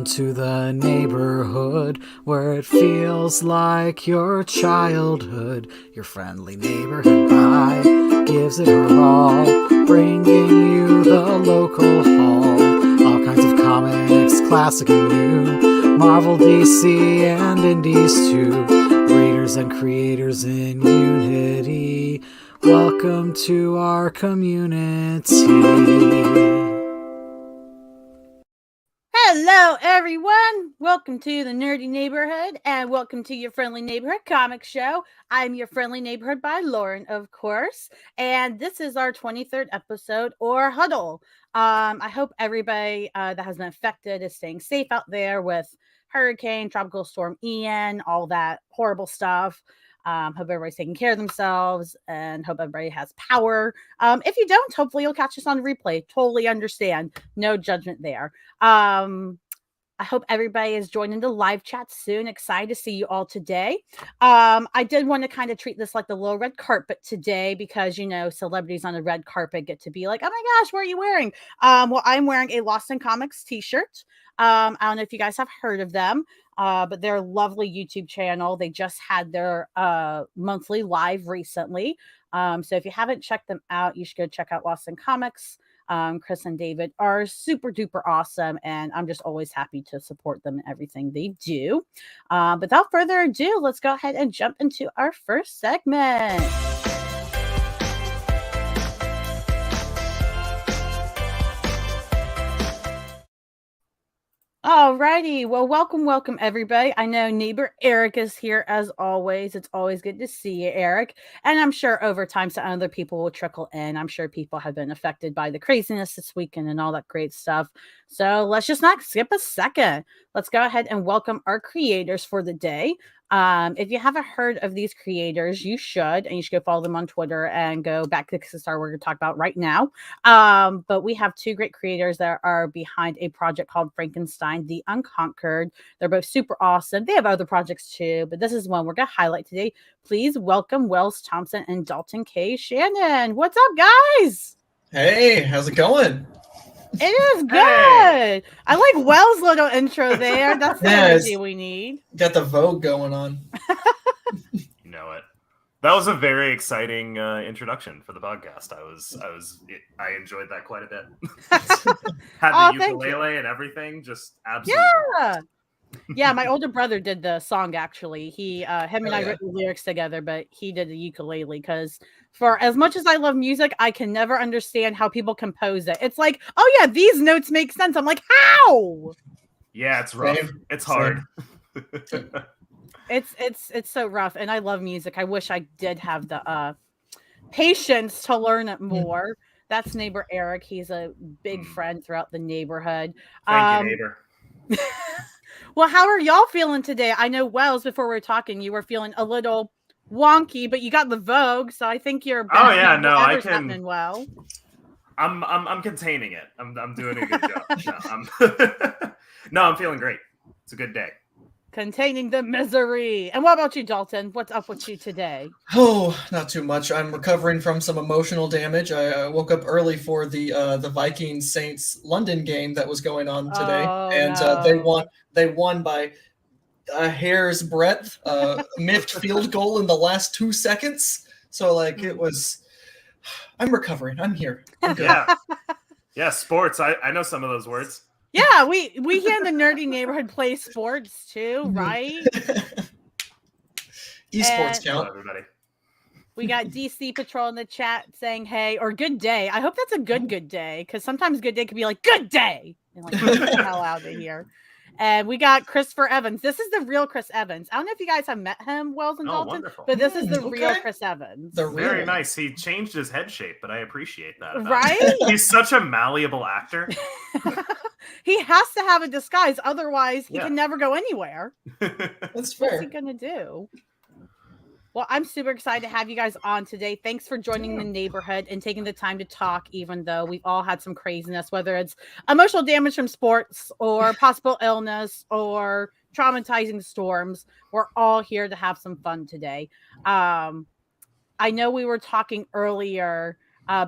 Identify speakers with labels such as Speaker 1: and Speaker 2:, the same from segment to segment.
Speaker 1: to the neighborhood where it feels like your childhood. Your friendly neighborhood guy gives it her all, bringing you the local haul. All kinds of comics, classic and new, Marvel, DC, and indies too. Readers and creators in unity. Welcome to our community.
Speaker 2: Hello, everyone. Welcome to the Nerdy Neighborhood, and welcome to your friendly neighborhood comic show. I'm your friendly neighborhood by Lauren, of course, and this is our 23rd episode, or Huddle. I hope everybody that has been affected is staying safe out there with Hurricane, Tropical Storm Ian, all that horrible stuff. Hope everybody's taking care of themselves and hope everybody has power. If you don't, hopefully you'll catch us on replay. Totally understand. No judgment there. I hope everybody is joining the live chat soon. Excited to see you all today. I did want to kind of treat this like the little red carpet today because, you know, celebrities on the red carpet get to be like, oh my gosh, what are you wearing? Well, I'm wearing a Lost in Comics t-shirt. I don't know if you guys have heard of them. But they're a lovely YouTube channel. They just had their monthly live recently. So if you haven't checked them out, you should go check out Lost in Comics. Chris and David are super duper awesome, and I'm just always happy to support them in everything they do. Without further ado, let's go ahead and jump into our first segment. Alrighty, well, welcome everybody. I know neighbor Eric is here as always. It's always good to see you, Eric. And I'm sure over time some other people will trickle in. I'm sure people have been affected by the craziness this weekend and all that great stuff. So let's just not skip a second. Let's go ahead and welcome our creators for the day. If you haven't heard of these creators, you should, and you should go follow them on Twitter and go back to the star we're going to talk about right now. But we have two great creators that are behind a project called Frankenstein the Unconquered. They're both super awesome. They have other projects too, but this is one we're going to highlight today. Please welcome Wells Thompson and Dalton Shannon. What's up, guys?
Speaker 3: Hey, how's it going?
Speaker 2: It is good. Hey. I like Wells' little intro there. That's the energy we need.
Speaker 3: Got the Vogue going on.
Speaker 4: You know it. That was a very exciting introduction for the podcast. I enjoyed that quite a bit. Had the ukulele and everything, just absolutely.
Speaker 2: Yeah, my older brother did the song actually. Him and I wrote the lyrics together, but he did the ukulele because for as much as I love music, I can never understand how people compose it. It's like, oh yeah, these notes make sense. I'm like, how?
Speaker 4: Yeah, it's rough. It's hard.
Speaker 2: It's so rough, and I love music. I wish I did have the patience to learn it more. That's neighbor Eric. He's a big friend throughout the neighborhood.
Speaker 4: Thank you, neighbor.
Speaker 2: Well, how are y'all feeling today? I know, Wells, before we were talking, you were feeling a little wonky, but you got the Vogue, so I think you're
Speaker 4: back. Oh yeah, no, I can.
Speaker 2: Happening well.
Speaker 4: I'm containing it. I'm doing a good job. No, I'm feeling great. It's a good day.
Speaker 2: Containing the misery. And what about you, Dalton? What's up with you today?
Speaker 3: Oh, not too much. I'm recovering from some emotional damage. I woke up early for the Vikings Saints London game that was going on today, They won by a hair's breadth. Miffed field goal in the last 2 seconds. So it was. I'm recovering. I'm here. I'm good.
Speaker 4: Yeah. Sports. I know some of those words.
Speaker 2: Yeah, we here in the nerdy neighborhood play sports too, right?
Speaker 3: Esports count.
Speaker 4: Everybody.
Speaker 2: We got DC Patrol in the chat saying, "Hey," or "Good day." I hope that's a good day, because sometimes good day could be like "Good day" and like get the hell out of here. And we got Christopher Evans. This is the real Chris Evans. I don't know if you guys have met him, Wells and Dalton,
Speaker 4: wonderful.
Speaker 2: but this is the real Chris Evans.
Speaker 4: Very nice. He changed his head shape, but I appreciate that.
Speaker 2: Right?
Speaker 4: He's such a malleable actor.
Speaker 2: He has to have a disguise, otherwise he can never go anywhere.
Speaker 3: That's fair.
Speaker 2: What's he gonna do? Well, I'm super excited to have you guys on today. Thanks for joining the neighborhood and taking the time to talk, even though we've all had some craziness, whether it's emotional damage from sports or possible illness or traumatizing storms. We're all here to have some fun today. I know we were talking earlier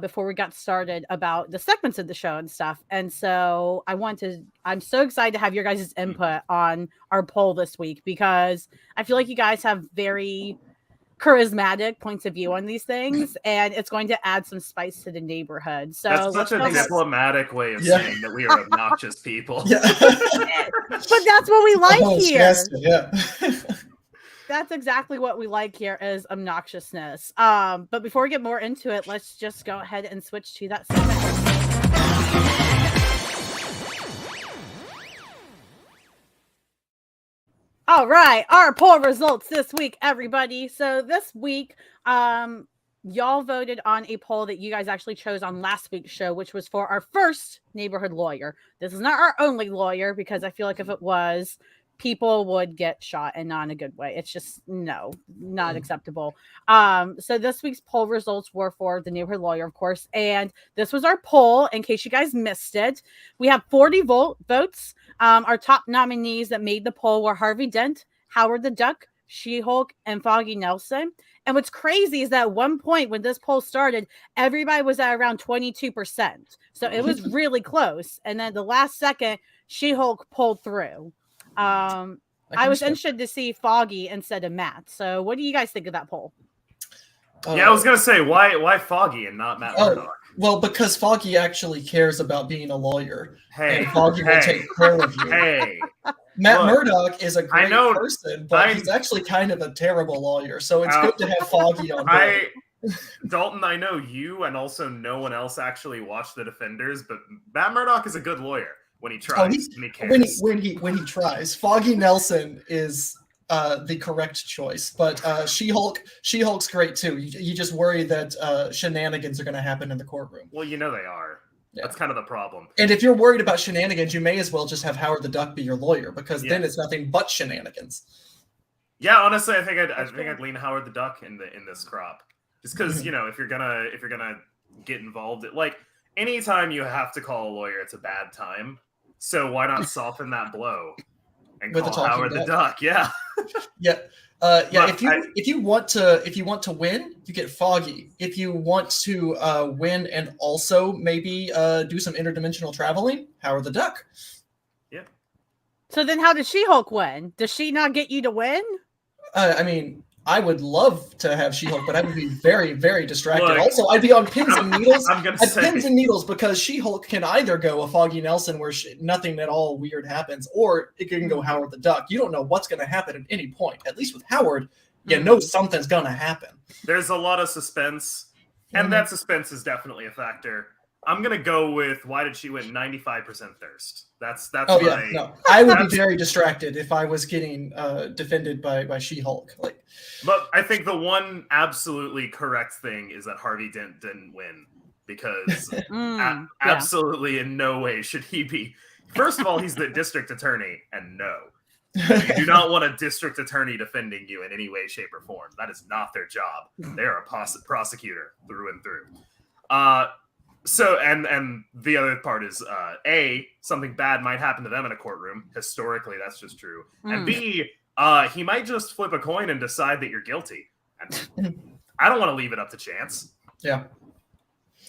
Speaker 2: before we got started about the segments of the show and stuff. And so I'm so excited to have your guys' input on our poll this week, because I feel like you guys have very charismatic points of view on these things, and it's going to add some spice to the neighborhood. So
Speaker 4: that's such a diplomatic way of saying that we are obnoxious people.
Speaker 2: But that's what we like here.
Speaker 3: Yes, yeah.
Speaker 2: That's exactly what we like here, is obnoxiousness. But before we get more into it, let's just go ahead and switch to that segment. All right, our poll results this week, everybody. So this week, y'all voted on a poll that you guys actually chose on last week's show, which was for our first neighborhood lawyer. This is not our only lawyer, because I feel like if it was, people would get shot, and not in a good way. It's just not acceptable. So this week's poll results were for the neighborhood lawyer, of course, and this was our poll. In case you guys missed it, we have 40 votes. Our top nominees that made the poll were Harvey Dent, Howard the Duck, She-Hulk, and Foggy Nelson. And what's crazy is that at one point when this poll started, everybody was at around 22%. So it was really close. And then the last second, She-Hulk pulled through. I was interested to see Foggy instead of Matt. So what do you guys think of that poll?
Speaker 4: Yeah, I was going to say, why Foggy and not Matt Murdock?
Speaker 3: Well, because Foggy actually cares about being a lawyer.
Speaker 4: Hey,
Speaker 3: and Foggy will take care of you.
Speaker 4: Hey,
Speaker 3: Matt Murdock is a great person, but he's actually kind of a terrible lawyer. So it's good to have Foggy on board.
Speaker 4: Dalton, I know you and also no one else actually watched The Defenders, but Matt Murdock is a good lawyer when he tries. And he cares.
Speaker 3: When he tries. Foggy Nelson is the correct choice, but She-Hulk's great too. You just worry that shenanigans are going to happen in the courtroom.
Speaker 4: Well, you know they are. Yeah. That's kind of the problem.
Speaker 3: And if you're worried about shenanigans, you may as well just have Howard the Duck be your lawyer, because then it's nothing but shenanigans.
Speaker 4: Yeah, honestly, I think I'd lean Howard the Duck in this crop, just because if you're gonna get involved, like anytime you have to call a lawyer, it's a bad time. So why not soften that blow and call Howard the Duck? Yeah.
Speaker 3: Yeah. If you want to win, you get Foggy. If you want to win and also maybe do some interdimensional traveling, Howard the Duck.
Speaker 4: Yeah.
Speaker 2: So then, how does She-Hulk win? Does she not get you to win?
Speaker 3: I mean, I would love to have She-Hulk, but I would be very, very distracted. Look, also, I'd be on pins and needles. Pins and needles, because She-Hulk can either go a Foggy Nelson where nothing at all weird happens, or it can go Howard the Duck. You don't know what's going to happen at any point. At least with Howard, you know something's going to happen.
Speaker 4: There's a lot of suspense, and that suspense is definitely a factor. I'm going to go with, why did she win? 95% thirst. That's
Speaker 3: I would be very distracted if I was getting defended by She-Hulk.
Speaker 4: But I think the one absolutely correct thing is that Harvey Dent didn't win, because absolutely in no way should he be. First of all, he's the district attorney, and no. You do not want a district attorney defending you in any way, shape, or form. That is not their job. They are a prosecutor through and through. So, and the other part is, A, something bad might happen to them in a courtroom. Historically, that's just true. And B, he might just flip a coin and decide that you're guilty. And I don't want to leave it up to chance.
Speaker 3: Yeah.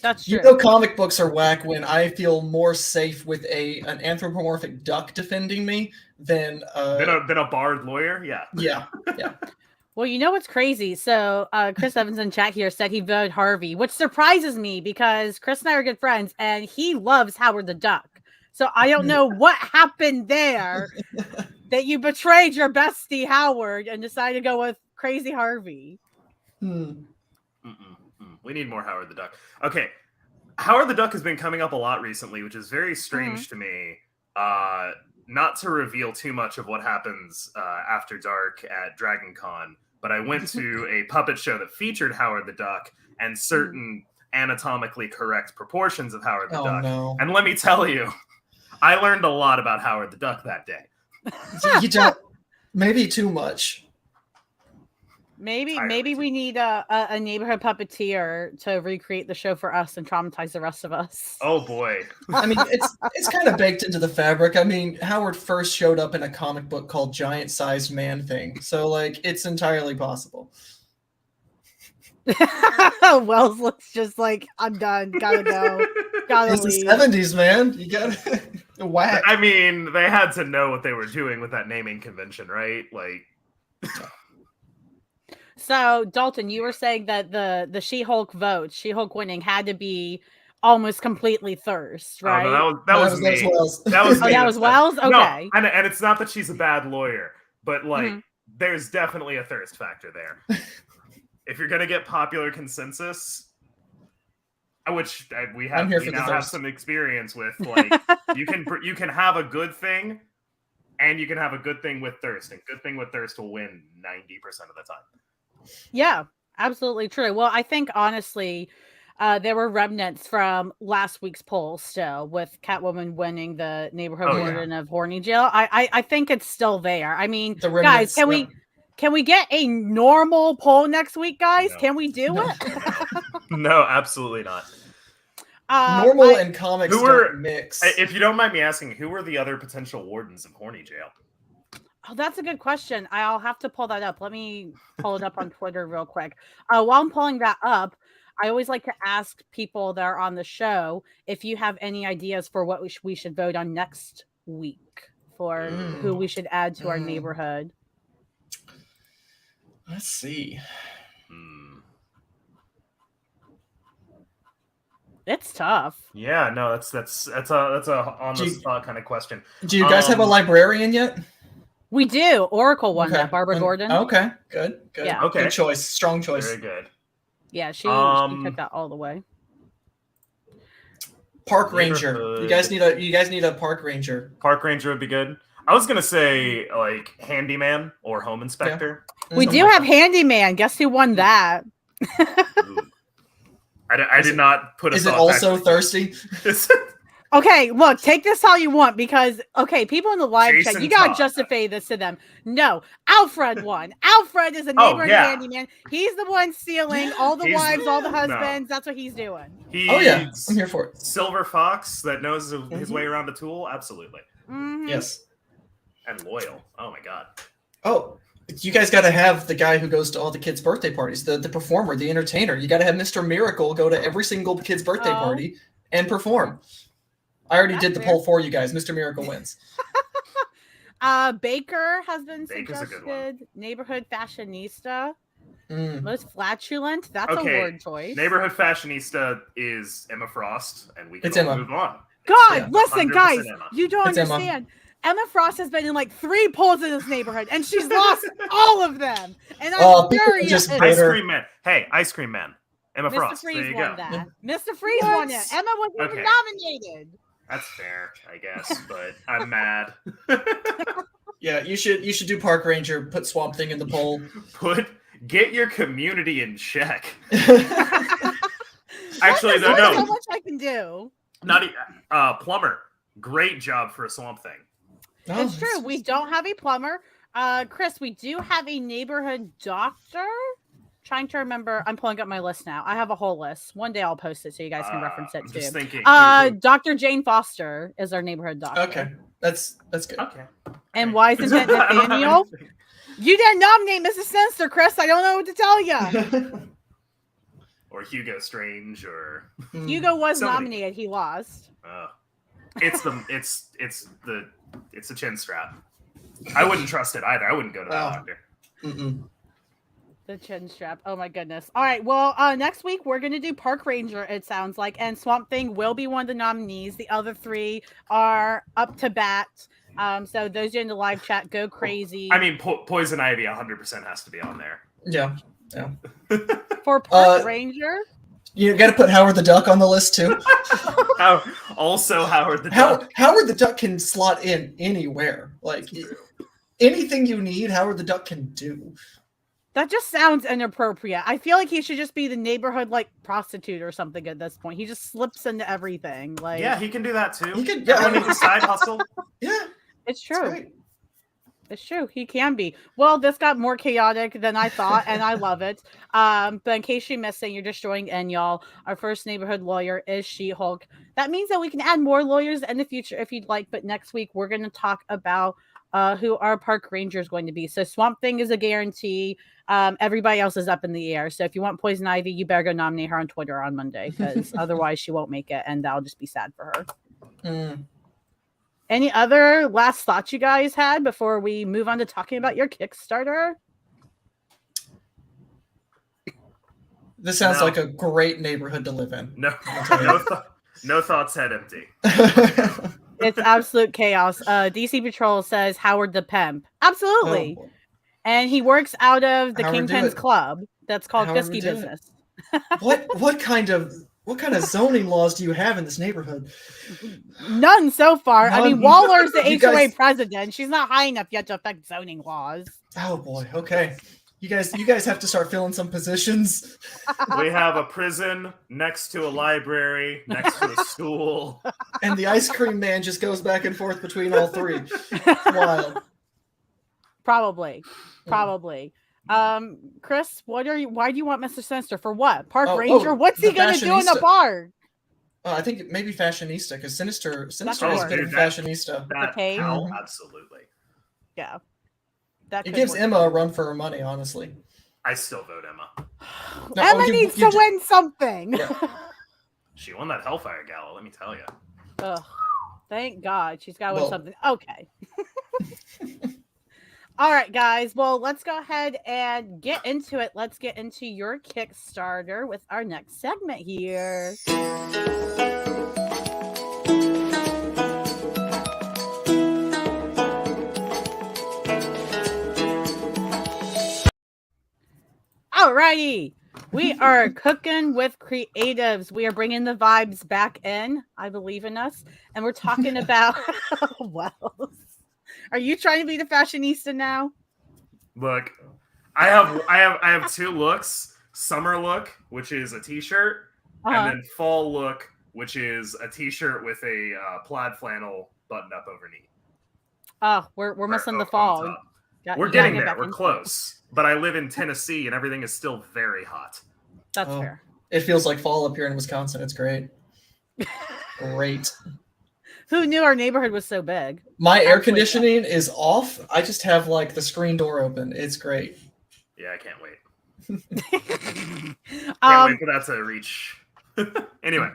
Speaker 2: That's true.
Speaker 3: You know, comic books are whack when I feel more safe with an anthropomorphic duck defending me than
Speaker 4: a barred lawyer. Yeah.
Speaker 3: Yeah.
Speaker 2: Well, you know what's crazy? So Chris Evans in chat here said he voted Harvey, which surprises me because Chris and I are good friends, and he loves Howard the Duck. So I don't know what happened there that you betrayed your bestie Howard and decided to go with crazy Harvey.
Speaker 4: We need more Howard the Duck. Okay. Howard the Duck has been coming up a lot recently, which is very strange to me. Not to reveal too much of what happens after dark at Dragon Con, but I went to a puppet show that featured Howard the Duck and certain anatomically correct proportions of Howard the Duck.
Speaker 3: No.
Speaker 4: And let me tell you, I learned a lot about Howard the Duck that day.
Speaker 3: You don't, maybe too much.
Speaker 2: Maybe we need a neighborhood puppeteer to recreate the show for us and traumatize the rest of us.
Speaker 4: Oh boy.
Speaker 3: I mean, it's kind of baked into the fabric. I mean, Howard first showed up in a comic book called Giant Sized Man Thing. So it's entirely possible.
Speaker 2: Wells looks just like, I'm done. Gotta go. Gotta
Speaker 3: It's
Speaker 2: leave.
Speaker 3: the 70s, man. You gotta whack.
Speaker 4: I mean, they had to know what they were doing with that naming convention, right? Like.
Speaker 2: So, Dalton, you were saying that the She-Hulk vote, She-Hulk winning, had to be almost completely Thirst, right?
Speaker 4: Oh, no, that was me.
Speaker 3: Wells.
Speaker 4: That was me.
Speaker 2: That was Wells? Okay.
Speaker 4: No, and it's not that she's a bad lawyer, but like, there's definitely a Thirst factor there. If you're gonna get popular consensus, which we now have some experience with, like, you can have a good thing, and you can have a good thing with Thirst, and good thing with Thirst will win 90% of the time.
Speaker 2: Yeah, absolutely true. Well, I think honestly, there were remnants from last week's poll still, with Catwoman winning the neighborhood warden of Horny Jail. I think it's still there. I mean, guys, can we get a normal poll next week, guys? No. Can we do it?
Speaker 4: No, absolutely not.
Speaker 3: Normal and comics don't mix.
Speaker 4: If you don't mind me asking, who were the other potential wardens of Horny Jail?
Speaker 2: Oh, that's a good question. I'll have to pull that up. Let me pull it up on Twitter real quick. While I'm pulling that up, I always like to ask people that are on the show if you have any ideas for what we should vote on next week for who we should add to our neighborhood.
Speaker 3: Let's see.
Speaker 2: It's tough.
Speaker 4: Yeah, no, that's a on the spot kind of question.
Speaker 3: Do you guys have a librarian yet?
Speaker 2: We do. Oracle won that. Barbara Gordon.
Speaker 3: Okay, good.
Speaker 2: Yeah.
Speaker 4: Okay.
Speaker 3: Good choice. Strong choice.
Speaker 4: Very good.
Speaker 2: Yeah, she took that all the way.
Speaker 3: Park ranger. You guys need a park ranger.
Speaker 4: Park ranger would be good. I was gonna say like handyman or home inspector.
Speaker 2: Yeah. We do have handyman. Guess who won that?
Speaker 4: I did not put.
Speaker 3: Is it also thirsty?
Speaker 2: Okay, look, take this how you want, because people in the live chat, you gotta justify this to them. No, Alfred won. Alfred is a neighborhood handyman. He's the one stealing all the wives, all the husbands. No. That's what he's doing.
Speaker 3: I'm here for it.
Speaker 4: Silver fox that knows his way around a tool. Absolutely.
Speaker 2: Mm-hmm.
Speaker 3: Yes.
Speaker 4: And loyal. Oh my god.
Speaker 3: Oh, you guys got to have the guy who goes to all the kids' birthday parties, the performer, the entertainer. You got to have Mr. Miracle go to every single kid's birthday party and perform. I already did the poll for you guys. Mr. Miracle wins.
Speaker 2: Baker has been suggested. Neighborhood fashionista. Most flatulent. That's a word choice.
Speaker 4: Neighborhood fashionista is Emma Frost, and we can move on.
Speaker 2: God, listen, guys, you don't understand. Emma Frost has been in like 3 polls in this neighborhood, and she's lost all of them. And I'm furious.
Speaker 4: Ice Cream Man. Hey, Ice Cream Man. Emma Frost.
Speaker 2: Freeze
Speaker 4: there you
Speaker 2: won
Speaker 4: go.
Speaker 2: that. Mr. Freeze won it. Emma was even nominated.
Speaker 4: That's fair, I guess, but I'm mad.
Speaker 3: Yeah, you should do Park Ranger. Put Swamp Thing in the poll.
Speaker 4: Get your community in check. Actually, no.
Speaker 2: How much I can do.
Speaker 4: Plumber. Great job for a Swamp Thing.
Speaker 2: It's true. We don't have a plumber. Chris, we do have a neighborhood doctor. Trying to remember. I'm pulling up my list now. I have a whole list. One day I'll post it so you guys can reference it too.
Speaker 4: Just thinking.
Speaker 2: Dr. Jane Foster is our neighborhood doctor.
Speaker 3: Okay, that's good.
Speaker 4: Okay.
Speaker 2: And why isn't it Nathaniel? You didn't nominate Mrs. Sinister, Chris. I don't know what to tell you.
Speaker 4: Or Hugo Strange, or
Speaker 2: Hugo was nominated. He lost.
Speaker 4: It's the chin strap. I wouldn't trust it either. I wouldn't go to the doctor.
Speaker 2: The chin strap. Oh my goodness. All right. Well, next week we're going to do Park Ranger, it sounds like, and Swamp Thing will be one of the nominees. The other 3 are up to bat. So those in the live chat, go crazy.
Speaker 4: I mean, Poison Ivy 100% has to be on there.
Speaker 3: Yeah.
Speaker 2: For Park Ranger?
Speaker 3: You got to put Howard the Duck on the list too.
Speaker 4: Also, Howard the Duck.
Speaker 3: Howard the Duck can slot in anywhere. Like anything you need, Howard the Duck can do.
Speaker 2: That just sounds inappropriate. I feel like he should just be the neighborhood prostitute or something at this point. He just slips into everything.
Speaker 4: Yeah, he can do that too.
Speaker 3: He can.
Speaker 4: Yeah, it's a side hustle.
Speaker 3: Yeah,
Speaker 2: it's true. It's true. He can be. Well, this got more chaotic than I thought, and I love it. But in case you're missing, you're just joining in, y'all. Our first neighborhood lawyer is She-Hulk. That means that we can add more lawyers in the future if you'd like. But next week, we're going to talk about who our park ranger is going to be. So Swamp Thing is a guarantee. Everybody else is up in the air. So if you want Poison Ivy, you better go nominate her on Twitter on Monday, because otherwise she won't make it, and that'll just be sad for her. Any other last thoughts you guys had before we move on to talking about your Kickstarter?
Speaker 3: This sounds like a great neighborhood to live in.
Speaker 4: No thoughts head empty.
Speaker 2: It's absolute chaos. DC Patrol says Howard the Pimp. Absolutely. Oh, and he works out of the Kingpin's Club. That's called Fisky Business.
Speaker 3: What kind of zoning laws do you have in this neighborhood?
Speaker 2: None so far. None. I mean, Waller's the HOA president. She's not high enough yet to affect zoning laws.
Speaker 3: Oh boy. Okay. You guys have to start filling some positions.
Speaker 4: We have a prison next to a library, next to a school.
Speaker 3: And the ice cream man just goes back and forth between all three. It's wild.
Speaker 2: Probably. Chris, why do you want Mr. Sinister for what? Park Ranger? What's he going to do in the bar?
Speaker 3: I think maybe fashionista, because Sinister is a bit of a fashionista.
Speaker 4: Absolutely.
Speaker 2: Yeah.
Speaker 3: It gives Emma a run for her money, honestly.
Speaker 4: I still vote Emma.
Speaker 2: No, Emma needs to win something. Yeah.
Speaker 4: She won that Hellfire Gala, let me tell you.
Speaker 2: Ugh, thank God. She's got to win something. Okay. All right, guys. Well, let's go ahead and get into it. Let's get into your Kickstarter with our next segment here. Alrighty, we are cooking with creatives. We are bringing the vibes back in. I believe in us, and we're talking about. Well, are you trying to be the fashionista now?
Speaker 4: Look, I have two looks: summer look, which is a t-shirt, and then fall look, which is a t-shirt with a plaid flannel button up over knee.
Speaker 2: Oh, we're missing the fall.
Speaker 4: We're getting there. We're close. But I live in Tennessee, and everything is still very hot.
Speaker 2: That's fair.
Speaker 3: It feels like fall up here in Wisconsin. It's great. Great.
Speaker 2: Who knew our neighborhood was so big?
Speaker 3: My air conditioning is off. I just have like the screen door open. It's great.
Speaker 4: Yeah, I can't wait. Can't wait for that to reach. Anyway.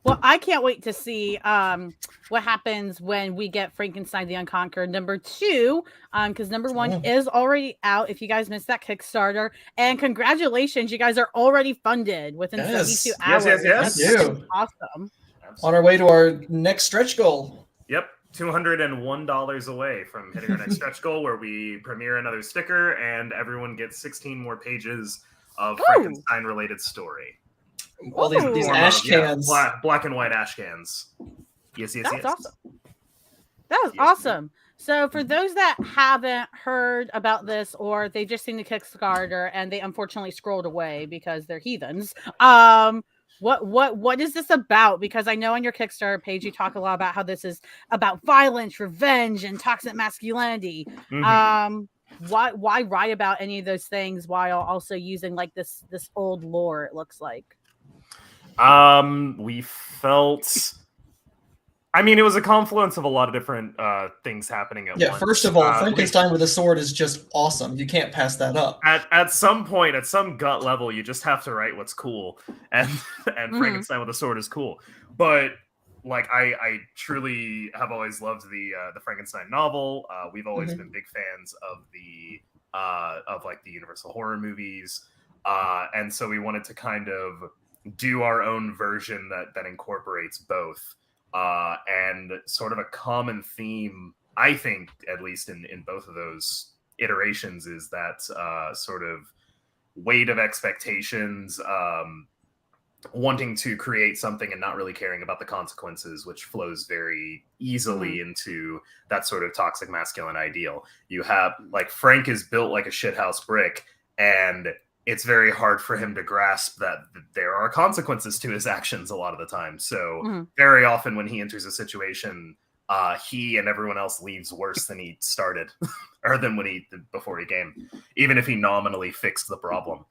Speaker 2: Well, I can't wait to see what happens when we get Frankenstein the Unconquered #2, because #1 is already out. If you guys missed that Kickstarter, and congratulations, you guys are already funded within 72 hours.
Speaker 4: Yes.
Speaker 3: Thank you.
Speaker 2: Awesome.
Speaker 3: On our way to our next stretch goal.
Speaker 4: Yep, $201 away from hitting our next stretch goal, where we premiere another sticker, and everyone gets 16 more pages of Frankenstein-related story.
Speaker 3: All these ash cans.
Speaker 4: Black and white ash cans. Yes.
Speaker 2: That's awesome. That was awesome. So for those that haven't heard about this, or they've just seen the Kickstarter and they unfortunately scrolled away because they're heathens, what is this about? Because I know on your Kickstarter page you talk a lot about how this is about violence, revenge, and toxic masculinity. Why write about any of those things while also using like this old lore, it looks like?
Speaker 4: We felt, I mean, it was a confluence of a lot of different things happening at once.
Speaker 3: First of all, Frankenstein with a sword is just awesome. You can't pass that up.
Speaker 4: At some point, at some gut level, you just have to write what's cool, and Frankenstein with a sword is cool. But like, I truly have always loved the Frankenstein novel. We've always been big fans of the Universal horror movies, and so we wanted to kind of do our own version that incorporates both, and sort of a common theme, I think, at least in both of those iterations, is that sort of weight of expectations, wanting to create something and not really caring about the consequences, which flows very easily into that sort of toxic masculine ideal. You have, like, Frank is built like a shithouse brick, and it's very hard for him to grasp that there are consequences to his actions a lot of the time. So very often when he enters a situation, he and everyone else leaves worse than he started, or than when he did before he came, even if he nominally fixed the problem.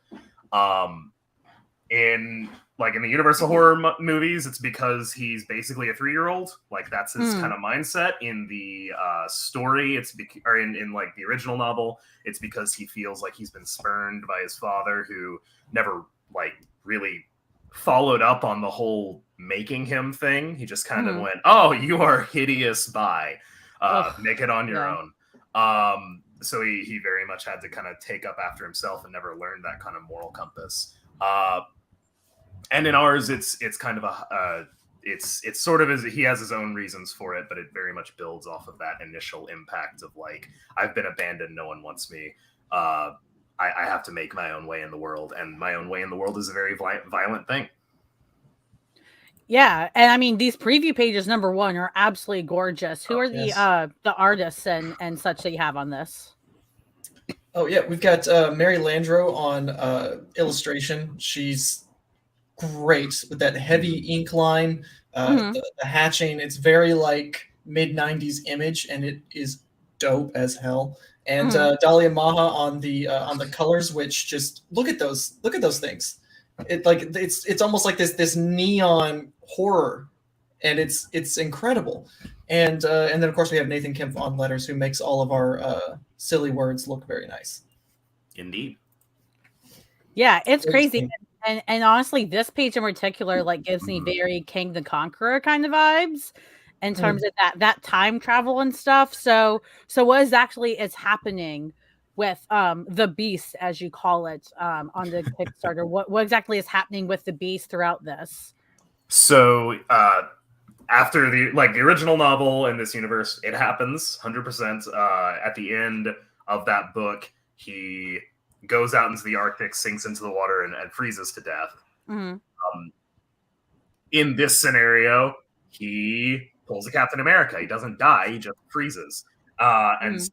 Speaker 4: In like in the Universal horror movies, it's because he's basically a 3-year-old. Like that's his kind of mindset. In the story, or in like the original novel, it's because he feels like he's been spurned by his father, who never like really followed up on the whole making him thing. He just kind of went, "Oh, you are hideous, bye. Make it on your own." So he very much had to kind of take up after himself and never learned that kind of moral compass. And in ours, it's kind of it's sort of as he has his own reasons for it, but it very much builds off of that initial impact of like, I've been abandoned, no one wants me. I have to make my own way in the world, and my own way in the world is a very violent thing.
Speaker 2: Yeah, and I mean, these preview pages, number one, are absolutely gorgeous. Who are the artists and such that you have on this?
Speaker 3: Oh yeah, we've got Mary Landreau on illustration. She's great with that heavy ink line, the hatching. It's very like mid-90s Image, and it is dope as hell. And Dahlia Maha on the colors, which just look at those things. It's almost like this neon horror, and it's incredible. And then of course we have Nathan Kemp on letters, who makes all of our silly words look very nice.
Speaker 4: Indeed.
Speaker 2: Yeah, it's crazy. And honestly, this page in particular like gives me very King the Conqueror kind of vibes in terms of that time travel and stuff. So what is happening with the Beast, as you call it, on the Kickstarter? What exactly is happening with the Beast throughout this?
Speaker 4: So after the original novel in this universe, it happens 100%. At the end of that book, he goes out into the Arctic, sinks into the water, and freezes to death. In this scenario, he pulls a Captain America. He doesn't die; he just freezes. And so,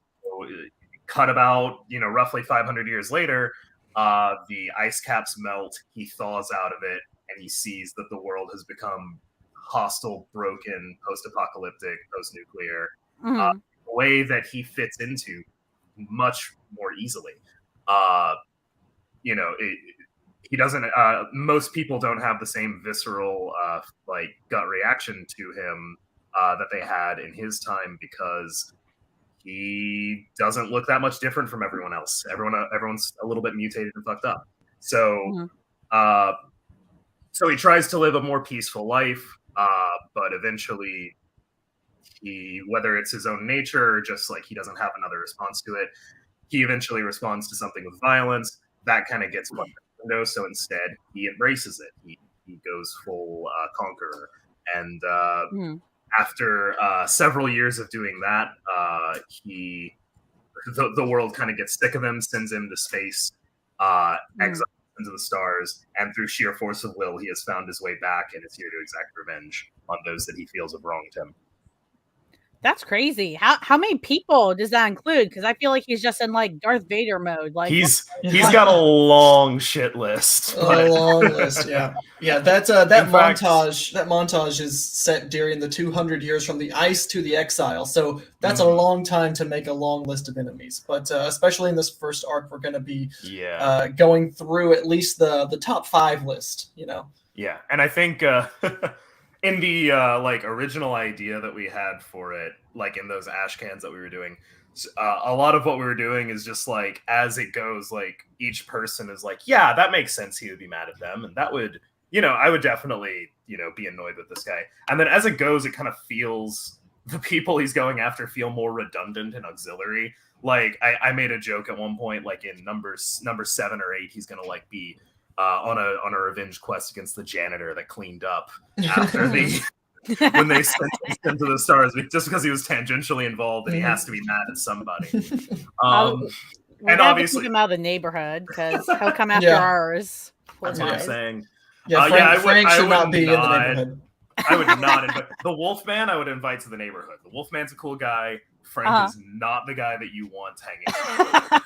Speaker 4: cut about roughly 500 years later, the ice caps melt. He thaws out of it, and he sees that the world has become hostile, broken, post-apocalyptic, post-nuclear. A way that he fits into much more easily. He doesn't. Most people don't have the same visceral, gut reaction to him that they had in his time, because he doesn't look that much different from everyone else. Everyone's a little bit mutated and fucked up. So, so he tries to live a more peaceful life, but eventually, whether it's his own nature or just like he doesn't have another response to it, he eventually responds to something with violence. That kind of gets put in the window. So instead, he embraces it. He goes full conqueror. And after several years of doing that, the world kind of gets sick of him, sends him to space, exiles into the stars, and through sheer force of will, he has found his way back and is here to exact revenge on those that he feels have wronged him.
Speaker 2: That's crazy. How many people does that include? Because I feel like he's just in like Darth Vader mode. Like
Speaker 4: he's got a long shit list.
Speaker 3: A long list, yeah. That montage is set during the 200 years from the ice to the exile. So that's a long time to make a long list of enemies. But especially in this first arc, we're going to be going through at least the top 5 list.
Speaker 4: Yeah, and I think. In the original idea that we had for it, like in those ash cans that we were doing, a lot of what we were doing is just like, as it goes, like each person is like, yeah, that makes sense. He would be mad at them, and that would, I would definitely, be annoyed with this guy. And then as it goes, it kind of feels the people he's going after feel more redundant and auxiliary. Like I made a joke at one point, like in number 7 or 8, he's gonna like be on a revenge quest against the janitor that cleaned up after when they sent him to the stars, just because he was tangentially involved and he has to be mad at somebody.
Speaker 2: And obviously keep him out of the neighborhood because he'll come after ours.
Speaker 4: That's what I'm saying.
Speaker 3: Frank should not be in the neighborhood.
Speaker 4: I would not invite the Wolfman. I would invite to the neighborhood. The Wolfman's a cool guy. Frank is not the guy that you want hanging out.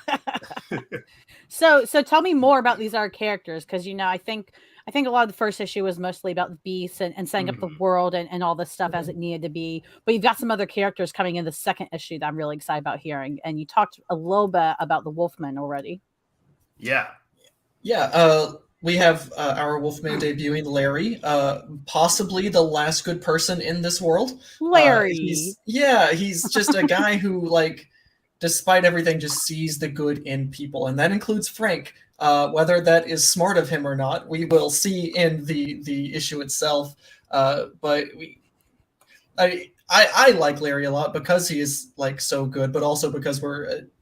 Speaker 2: So tell me more about these other characters, because I think a lot of the first issue was mostly about the Beast and setting up the world and all this stuff as it needed to be. But you've got some other characters coming in the second issue that I'm really excited about hearing. And you talked a little bit about the Wolfman already.
Speaker 3: Yeah. we have our Wolfman debuting, Larry, possibly the last good person in this world.
Speaker 2: Larry.
Speaker 3: He's just a guy who, like, despite everything, just sees the good in people, and that includes Frank. Whether that is smart of him or not, we will see in the issue itself. But I like Larry a lot because he is, like, so good, but also because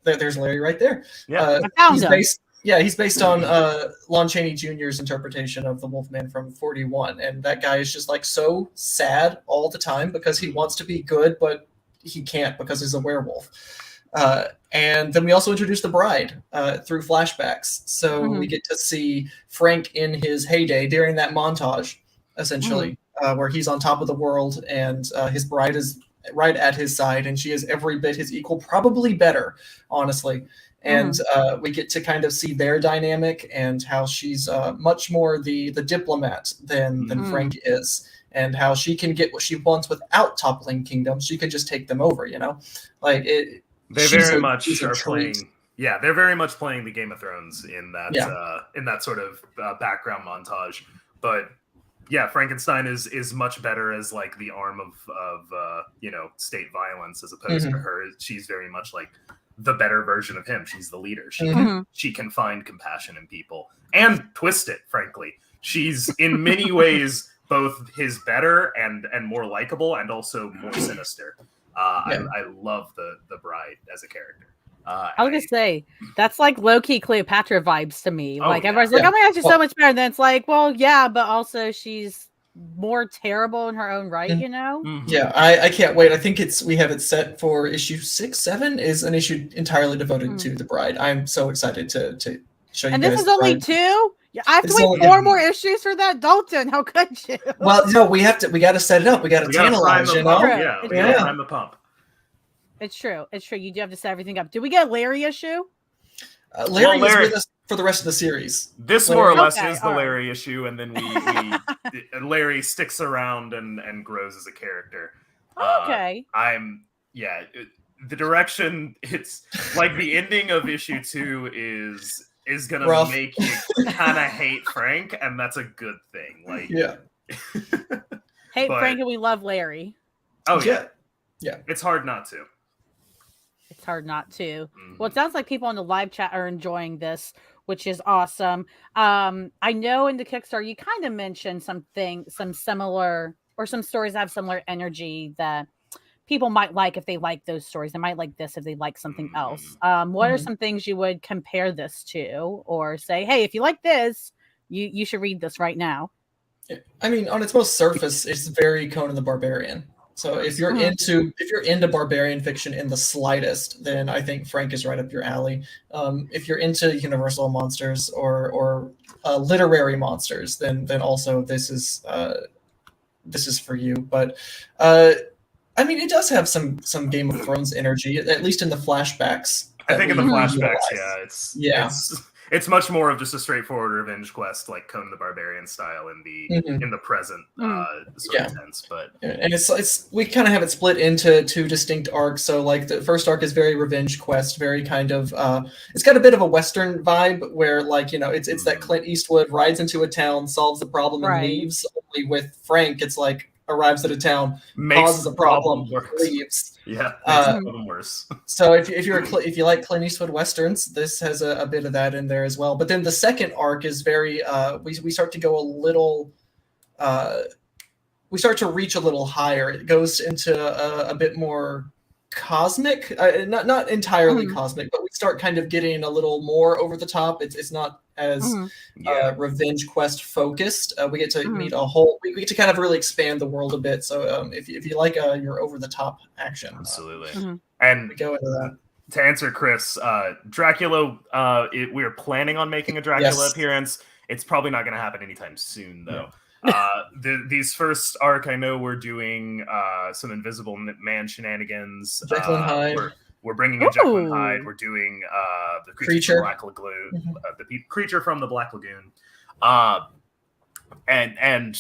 Speaker 3: there's Larry right there.
Speaker 2: Yeah, I found him.
Speaker 3: He's based on Lon Chaney Jr.'s interpretation of the Wolfman from 41, and that guy is just, like, so sad all the time because he wants to be good, but he can't because he's a werewolf. And then we also introduce the bride through flashbacks, so we get to see Frank in his heyday during that montage, essentially, where he's on top of the world, and his bride is right at his side, and she is every bit his equal, probably better, honestly. And we get to kind of see their dynamic and how she's much more the diplomat than Frank is, and how she can get what she wants without toppling kingdoms. She can just take them over, like it.
Speaker 4: They very much are playing. Yeah, they're very much playing the Game of Thrones in that sort of background montage. But yeah, Frankenstein is much better as, like, the arm of state violence, as opposed to her. She's very much like the better version of him. She's the leader. She can find compassion in people and twist it, frankly. She's in many ways both his better and more likable, and also more sinister. I love the bride as a character.
Speaker 2: I was gonna say that's like low-key Cleopatra vibes to me. Everyone's like, "Oh my gosh, she's so much better." And then it's like, well, yeah, but also she's more terrible in her own right,
Speaker 3: Yeah, I can't wait. I think we have it set for issue 6, 7 is an issue entirely devoted to the bride. I'm so excited to show you guys.
Speaker 2: And this is only 2? I have to wait 4 more issues for that, Dalton. How could you?
Speaker 3: Well, no, we got to set it up. We got to tantalize,
Speaker 4: we got to prime the pump.
Speaker 2: It's true. You do have to set everything up. Did we get a Larry issue?
Speaker 3: Larry is with us for the rest of the series.
Speaker 4: This more or less is the Larry issue, and then we Larry sticks around and grows as a character.
Speaker 2: Okay.
Speaker 4: The direction, it's like the ending of issue 2 is gonna make you kind of hate Frank, and that's a good thing. Like,
Speaker 2: hate Frank, and we love Larry.
Speaker 4: Oh yeah. It's hard not to.
Speaker 2: Well, it sounds like people in the live chat are enjoying this, which is awesome. I know in the Kickstarter you kind of mentioned some similar, or some stories that have similar energy that people might like if they like those stories. They might like this if they like something else. What are some things you would compare this to, or say, hey, if you like this, you should read this right now?
Speaker 3: I mean, on its most surface, it's very Conan the Barbarian. So if you're into barbarian fiction in the slightest, then I think Frank is right up your alley. If you're into universal monsters or literary monsters, then also this is for you. But I mean, it does have some Game of Thrones energy, at least in the flashbacks.
Speaker 4: I think in the flashbacks, it's much more of just a straightforward revenge quest, like Conan the Barbarian style in the present sort of sense. But
Speaker 3: and it's we kind of have it split into 2 distinct arcs. So, like, the first arc is very revenge quest, very kind of it's got a bit of a Western vibe where, like, it's that Clint Eastwood rides into a town, solves the problem, and leaves. Only with Frank, it's like arrives at a town, causes a problem, leaves.
Speaker 4: Yeah, makes the problem worse.
Speaker 3: So if you like Clint Eastwood westerns, this has a bit of that in there as well. But then the second arc is very we start to go a little we start to reach a little higher. It goes into a bit more cosmic, not entirely cosmic, but we start kind of getting a little more over the top. It's not as revenge quest focused. We get to meet we get to kind of really expand the world a bit. So if you like your over the top action,
Speaker 4: absolutely. And
Speaker 3: we go into that.
Speaker 4: To answer Chris, Dracula, we are planning on making a Dracula appearance. It's probably not going to happen anytime soon, though. These first arc, I know we're doing some Invisible Man shenanigans.
Speaker 3: Jekyll and Hyde.
Speaker 4: We're bringing in Jekyll and Hyde. We're doing the creature from the Black Lagoon, the creature from the Black Lagoon, and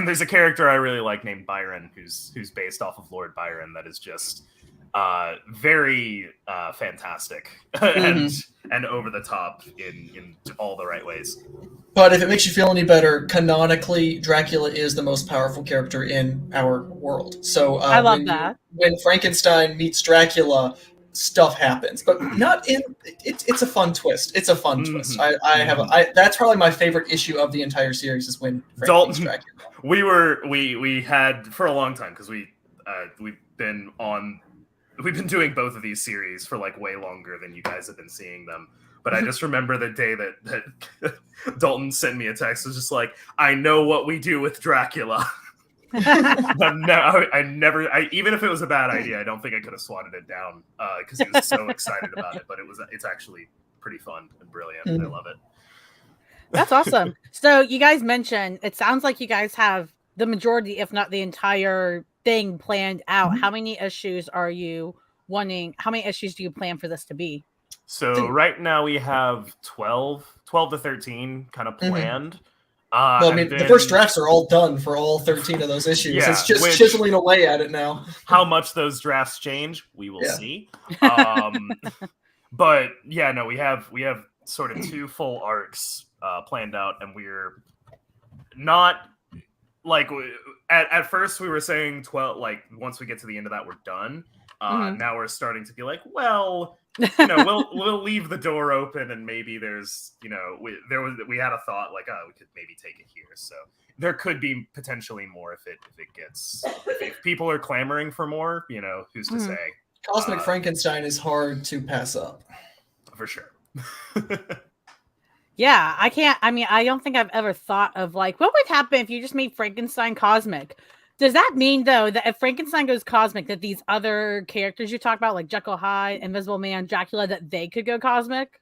Speaker 4: there's a character I really like named Byron, who's based off of Lord Byron. That is just very fantastic and over the top in all the right ways.
Speaker 3: But if it makes you feel any better, canonically, Dracula is the most powerful character in our world. So
Speaker 2: I love that.
Speaker 3: When Frankenstein meets Dracula, stuff happens, but not in. It's a fun twist. It's a fun twist. That's probably my favorite issue of the entire series is when Frank meets Dracula.
Speaker 4: We had for a long time because we've been doing both of these series for like way longer than you guys have been seeing them. But I just remember the day that Dalton sent me a text. It was just like, I know what we do with Dracula. Even if it was a bad idea, I don't think I could have swatted it down because he was so excited about it. But it's actually pretty fun and brilliant. I love it.
Speaker 2: That's awesome. So you guys mentioned, it sounds like you guys have the majority, if not the entire thing planned out. How many issues are you wanting? How many issues do you plan for this to be?
Speaker 4: So right now we have 12 to 13 kind of planned.
Speaker 3: Well, I mean, the first drafts are all done for all 13 of those issues. Yeah, it's just chiseling away at it now.
Speaker 4: How much those drafts change, we will see. But yeah, no, we have sort of 2 full arcs planned out, and we're not like at first we were saying 12. Like once we get to the end of that, we're done. Now we're starting to be like, well, we'll leave the door open, and maybe there's, we had a thought like, oh, we could maybe take it here. So there could be potentially more if people are clamoring for more, who's to say?
Speaker 3: Cosmic Frankenstein is hard to pass up.
Speaker 4: For sure.
Speaker 2: Yeah, I don't think I've ever thought of like, what would happen if you just made Frankenstein cosmic? Does that mean, though, that if Frankenstein goes cosmic, that these other characters you talk about, like Jekyll Hyde, Invisible Man, Dracula, that they could go cosmic?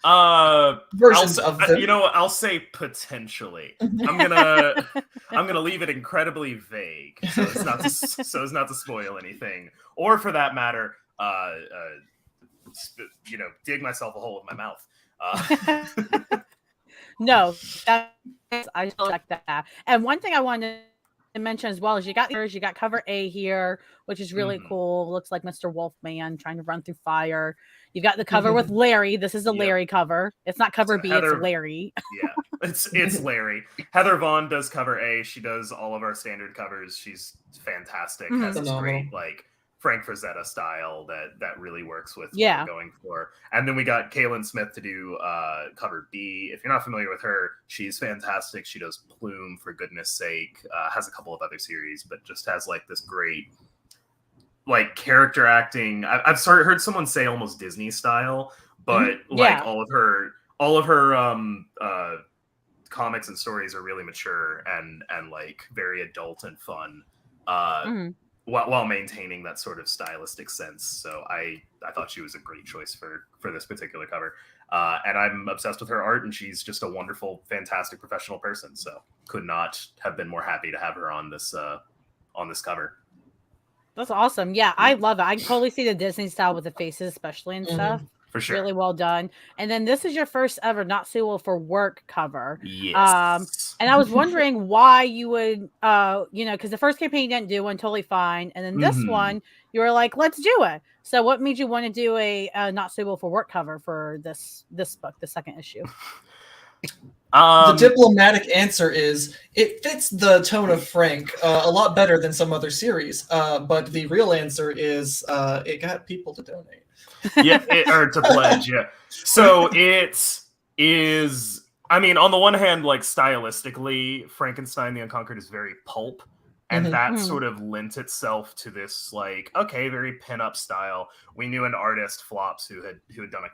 Speaker 3: Versions of them.
Speaker 4: I'll say potentially. I'm gonna leave it incredibly vague, so as not to spoil anything, or for that matter, dig myself a hole in my mouth.
Speaker 2: No, I like that. And one thing I wanted to mention as well is you got cover A here, which is really cool. Looks like Mr. Wolfman trying to run through fire. You've got the cover with Larry. This is a Larry cover. It's not cover B, it's Larry.
Speaker 4: Yeah, it's Larry. Heather Vaughn does cover A. She does all of our standard covers. She's fantastic. Has this great like Frank Frazetta style that really works with what we're going for. And then we got Kaylin Smith to do cover B. If you're not familiar with her, she's fantastic. She does Plume, for goodness sake. Has a couple of other series, but just has like this great like character acting. I've heard someone say almost Disney style, but like all of her comics and stories are really mature and like very adult and fun. While maintaining that sort of stylistic sense. So I thought she was a great choice for this particular cover. And I'm obsessed with her art, and she's just a wonderful, fantastic professional person. So could not have been more happy to have her on this cover.
Speaker 2: That's awesome. Yeah, I love it. I totally see the Disney style with the faces, especially and stuff.
Speaker 4: For sure.
Speaker 2: Really well done. And then this is your first ever Not Suitable for Work cover.
Speaker 4: Yes.
Speaker 2: And I was wondering why you would, because the first campaign you didn't do one, totally fine. And then this one, you were like, let's do it. So what made you want to do a Not Suitable for Work cover for this book, the second issue?
Speaker 3: The diplomatic answer is it fits the tone of Frank a lot better than some other series. But the real answer is it got people to donate.
Speaker 4: Or to pledge, yeah. So it is, I mean, on the one hand, like stylistically, Frankenstein the Unconquered is very pulp, and that sort of lent itself to this like, okay, very pinup style. We knew an artist, Flops, who had done a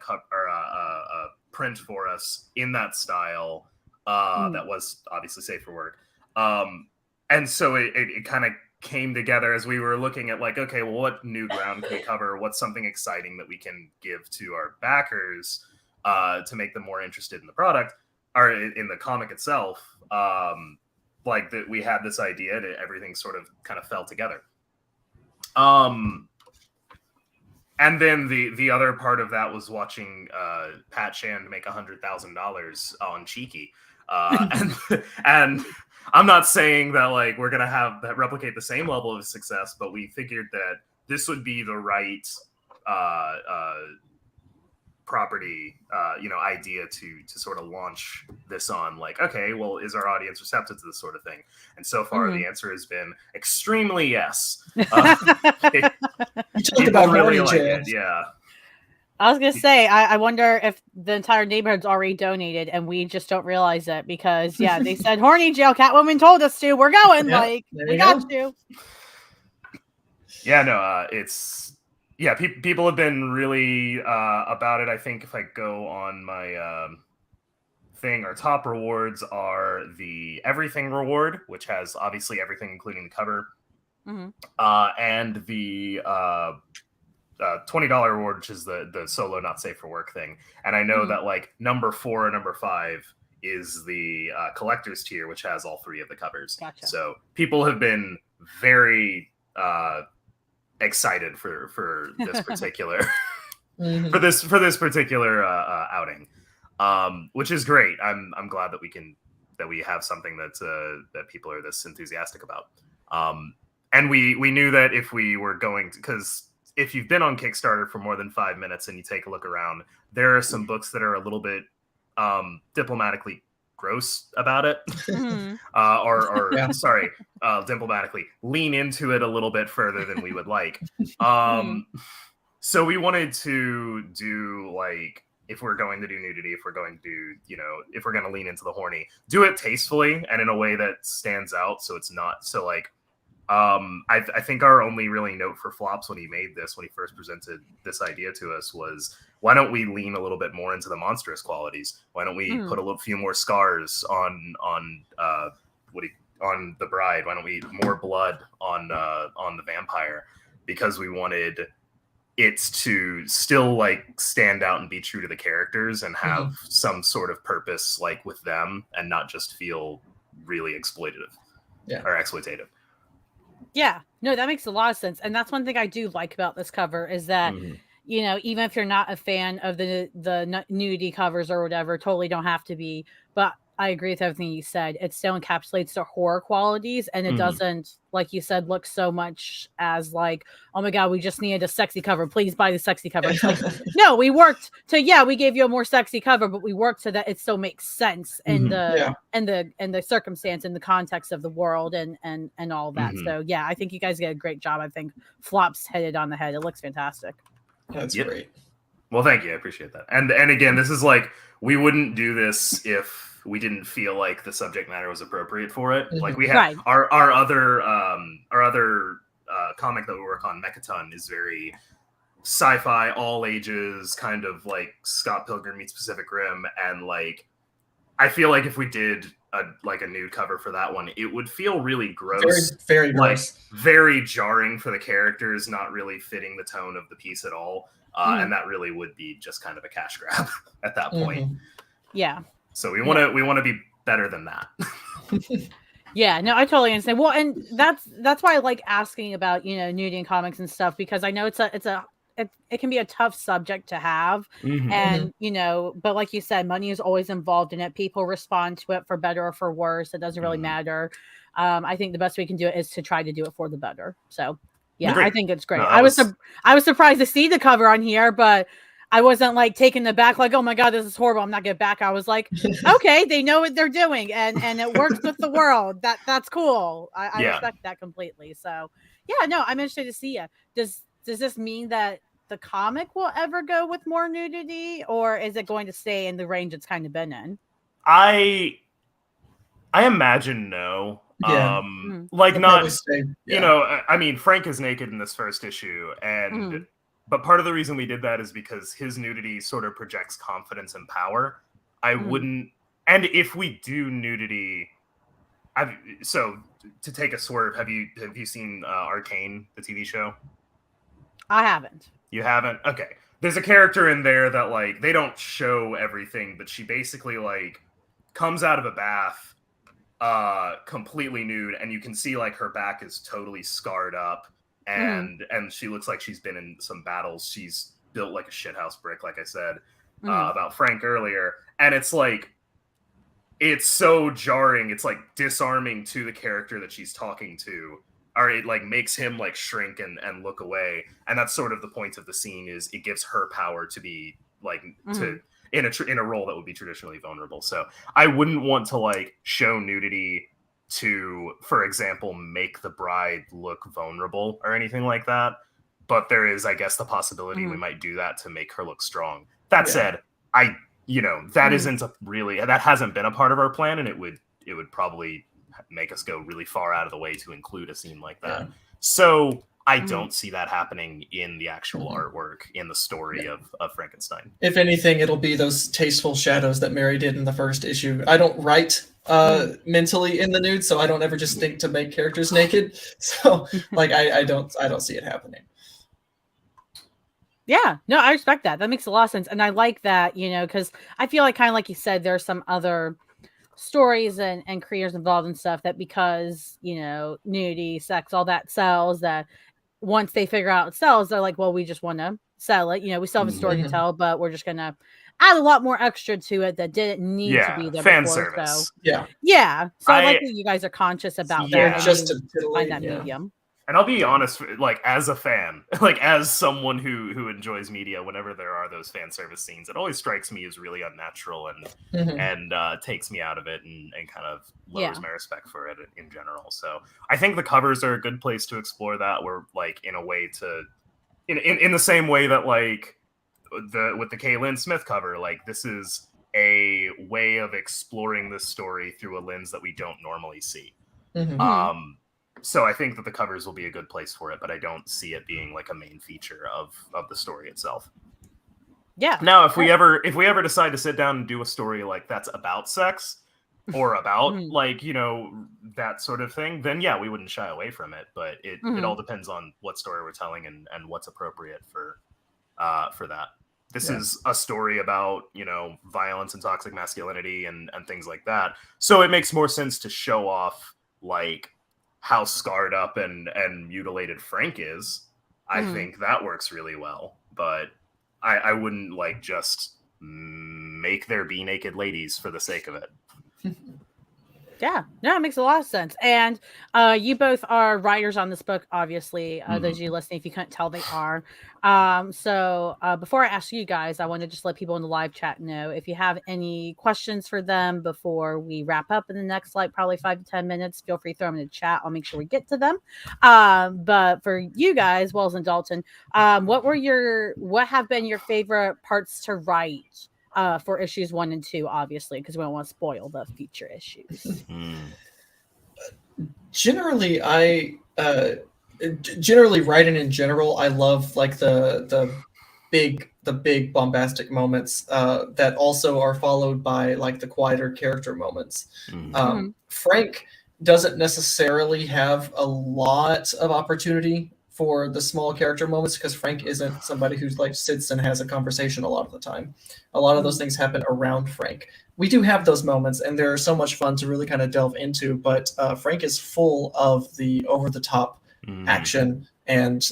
Speaker 4: print for us in that style that was obviously safe for work. And so it kind of came together as we were looking at like, okay, well, what new ground can we cover? What's something exciting that we can give to our backers to make them more interested in the product or in the comic itself? Like that we had this idea and everything sort of kind of fell together. And then the other part of that was watching Pat Shand make $100,000 on Cheeky. And I'm not saying that like we're gonna have that replicate the same level of success, but we figured that this would be the right property, idea to sort of launch this on. Like, okay, well, is our audience receptive to this sort of thing? And so far, the answer has been extremely yes.
Speaker 3: You talk about
Speaker 4: really
Speaker 3: horny
Speaker 4: like
Speaker 3: jail.
Speaker 4: it, yeah.
Speaker 2: I was gonna say, I wonder if the entire neighborhood's already donated and we just don't realize it because, yeah, they said horny jail. Catwoman told us to. We're going.
Speaker 3: Yep,
Speaker 2: like,
Speaker 3: there
Speaker 2: we
Speaker 3: you
Speaker 2: got
Speaker 3: go.
Speaker 2: you.
Speaker 4: Yeah, no, people have been really about it. I think if I go on my thing, our top rewards are the everything reward, which has obviously everything, including the cover, and the $20 reward, which is the solo not safe for work thing. And I know that like number 4 and number 5 is the collector's tier, which has all 3 of the covers.
Speaker 2: Gotcha.
Speaker 4: So people have been very excited for this particular for this particular outing, which is great. I'm glad that we have something that people are this enthusiastic about. And we knew that if we were going to, because if you've been on Kickstarter for more than 5 minutes and you take a look around, there are some books that are a little bit diplomatically gross about it, diplomatically lean into it a little bit further than we would like. So we wanted to do, like, if we're going to do nudity, if we're going to do, if we're going to lean into the horny, do it tastefully and in a way that stands out. So it's not so like, I think our only really note for Flops when he first presented this idea to us was, why don't we lean a little bit more into the monstrous qualities? Why don't we put a few more scars on the bride? Why don't we more blood on the vampire? Because we wanted it to still like stand out and be true to the characters and have some sort of purpose like with them and not just feel really exploitative or exploitative.
Speaker 2: Yeah, no, that makes a lot of sense. And that's one thing I do like about this cover is that, even if you're not a fan of the nudity covers or whatever, totally don't have to be. But I agree with everything you said. It still encapsulates the horror qualities, and it doesn't, like you said, look so much as like, oh my God, we just needed a sexy cover. Please buy the sexy cover. It's like, no, we worked to, we gave you a more sexy cover, but we worked so that it still makes sense in the circumstance and the context of the world and all that. So I think you guys did a great job. I think Flops hit it on the head. It looks fantastic.
Speaker 3: That's great.
Speaker 4: Well, thank you. I appreciate that. And again, this is like, we wouldn't do this if we didn't feel like the subject matter was appropriate for it. Like we have our other comic that we work on, Mechaton, is very sci-fi, all ages, kind of like Scott Pilgrim meets Pacific Rim. And like, I feel like if we did a nude cover for that one, it would feel really gross,
Speaker 3: very gross,
Speaker 4: very jarring for the characters, not really fitting the tone of the piece at all. And that really would be just kind of a cash grab at that point.
Speaker 2: Yeah.
Speaker 4: So we want to be better than that.
Speaker 2: Yeah, no, I totally understand. Well, and that's why I like asking about, nudity in comics and stuff, because I know it can be a tough subject to have. And, but like you said, money is always involved in it. People respond to it for better or for worse. It doesn't really matter. I think the best we can do it is to try to do it for the better. So yeah, I think it's great. No, I was surprised to see the cover on here, but I wasn't like taken aback, like, oh my God, this is horrible, I'm not getting back. I was like, okay, they know what they're doing, and it works with the world. That's cool. I respect that completely. So yeah, no, I'm interested to see it. Does this mean that the comic will ever go with more nudity, or is it going to stay in the range it's kind of been in?
Speaker 4: I imagine no. Like not, I mean, Frank is naked in this first issue, and but part of the reason we did that is because his nudity sort of projects confidence and power. I wouldn't, and if we do nudity, so to take a swerve, have you seen Arcane, the TV show?
Speaker 2: I haven't.
Speaker 4: You haven't? Okay. There's a character in there that like they don't show everything, but she basically like comes out of a bath completely nude, and you can see like her back is totally scarred up, and she looks like she's been in some battles. She's built like a shithouse brick, like I said about Frank earlier, and it's like, it's so jarring. It's like disarming to the character that she's talking to, or it like makes him like shrink and look away, and that's sort of the point of the scene, is it gives her power to be like to in a role that would be traditionally vulnerable. So I wouldn't want to like show nudity to, for example, make the bride look vulnerable or anything like that. But there is, I guess, the possibility we might do that to make her look strong. That said, that isn't that hasn't been a part of our plan, and it would probably make us go really far out of the way to include a scene like that. Yeah. So I don't see that happening in the actual artwork, in the story of Frankenstein.
Speaker 3: If anything, it'll be those tasteful shadows that Mary did in the first issue. I don't write mentally in the nude, so I don't ever just think to make characters naked. So like I don't see it happening.
Speaker 2: Yeah, no, I respect that. That makes a lot of sense. And I like that, because I feel like, kind of like you said, there's some other stories and creators involved and stuff that because, nudity, sex, all that sells, that once they figure out it sells, they're like, well, we just want to sell it. We still have a story to tell, but we're just going to add a lot more extra to it that didn't need to be there
Speaker 4: fan
Speaker 2: before.
Speaker 4: Service.
Speaker 2: So, yeah. So I like that you guys are conscious about that.
Speaker 3: Just to
Speaker 2: find that medium.
Speaker 4: And I'll be honest, like as a fan, like as someone who enjoys media, whenever there are those fan service scenes, it always strikes me as really unnatural and takes me out of it and kind of lowers my respect for it in general. So I think the covers are a good place to explore that. We're like in a way to, in the same way that like with the Kaylin Smith cover, like this is a way of exploring this story through a lens that we don't normally see. So I think that the covers will be a good place for it, but I don't see it being like a main feature of the story itself.
Speaker 2: Yeah.
Speaker 4: Now, if we ever decide to sit down and do a story like that's about sex or about like, that sort of thing, then yeah, we wouldn't shy away from it. But it all depends on what story we're telling and what's appropriate for that. This is a story about, violence and toxic masculinity and things like that. So it makes more sense to show off like how scarred up and mutilated Frank is. I think that works really well, but I wouldn't like just make there be naked ladies for the sake of it.
Speaker 2: Yeah, no, it makes a lot of sense. And you both are writers on this book, obviously. Those of you listening, if you couldn't tell, they are. So before I ask you guys, I want to just let people in the live chat know if you have any questions for them before we wrap up in the next, probably 5 to 10 minutes, feel free to throw them in the chat. I'll make sure we get to them. But for you guys, Wells and Dalton, what have been your favorite parts to write? For issues 1 and 2, obviously, because we don't want to spoil the future issues.
Speaker 3: Generally, writing in general, I love like the big bombastic moments that also are followed by like the quieter character moments. Frank doesn't necessarily have a lot of opportunity for the small character moments because Frank isn't somebody who's like sits and has a conversation a lot of the time. A lot of those things happen around Frank. We do have those moments and they're so much fun to really kind of delve into, but Frank is full of the over-the-top action and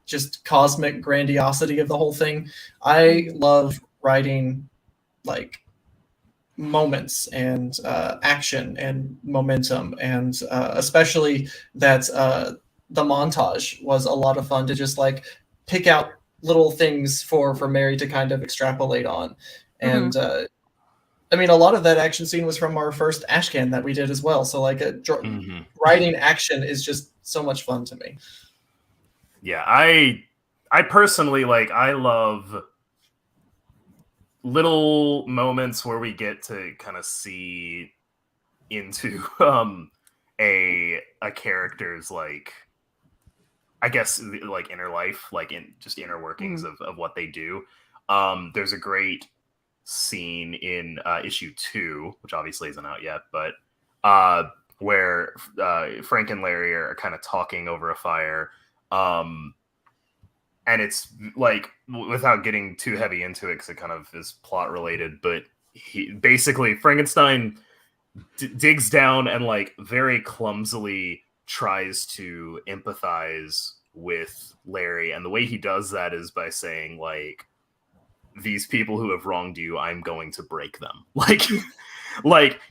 Speaker 3: just cosmic grandiosity of the whole thing. I love writing like moments and action and momentum, and especially that the montage was a lot of fun to just like pick out little things for Mary to kind of extrapolate on. And I mean, a lot of that action scene was from our first Ashcan that we did as well. So like writing action is just so much fun to me.
Speaker 4: Yeah, I personally I love little moments where we get to kind of see into a character's I guess inner life, in just inner workings of what they do. There's a great scene in issue 2, which obviously isn't out yet, but where Frank and Larry are kind of talking over a fire. And it's without getting too heavy into it, because it kind of is plot related, but basically Frankenstein digs down and very clumsily tries to empathize with Larry, and the way he does that is by saying these people who have wronged you, I'm going to break them.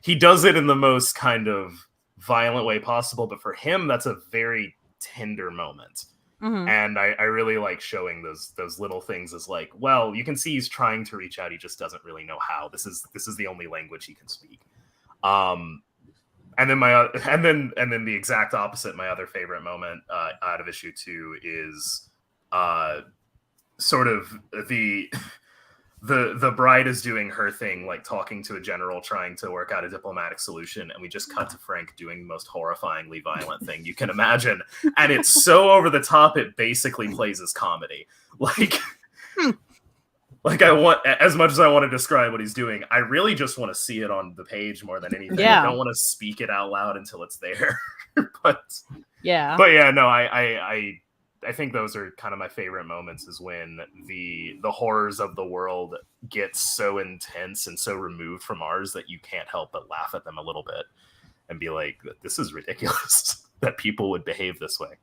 Speaker 4: He does it in the most kind of violent way possible, but for him that's a very tender moment.
Speaker 2: Mm-hmm.
Speaker 4: And I really like showing those little things as like, well, you can see he's trying to reach out, he just doesn't really know how. This is the only language he can speak. And then the exact opposite, my other favorite moment out of issue 2 is sort of the bride is doing her thing, like talking to a general, trying to work out a diplomatic solution, and we just cut to Frank doing the most horrifyingly violent thing you can imagine, and it's so over the top it basically plays as comedy. Like I want, as much as I want to describe what he's doing, I really just want to see it on the page more than anything.
Speaker 2: Yeah.
Speaker 4: I don't want to speak it out loud until it's there. but
Speaker 2: yeah,
Speaker 4: no, I think those are kind of my favorite moments, is when the horrors of the world get so intense and so removed from ours that you can't help but laugh at them a little bit and be like, this is ridiculous that people would behave this way.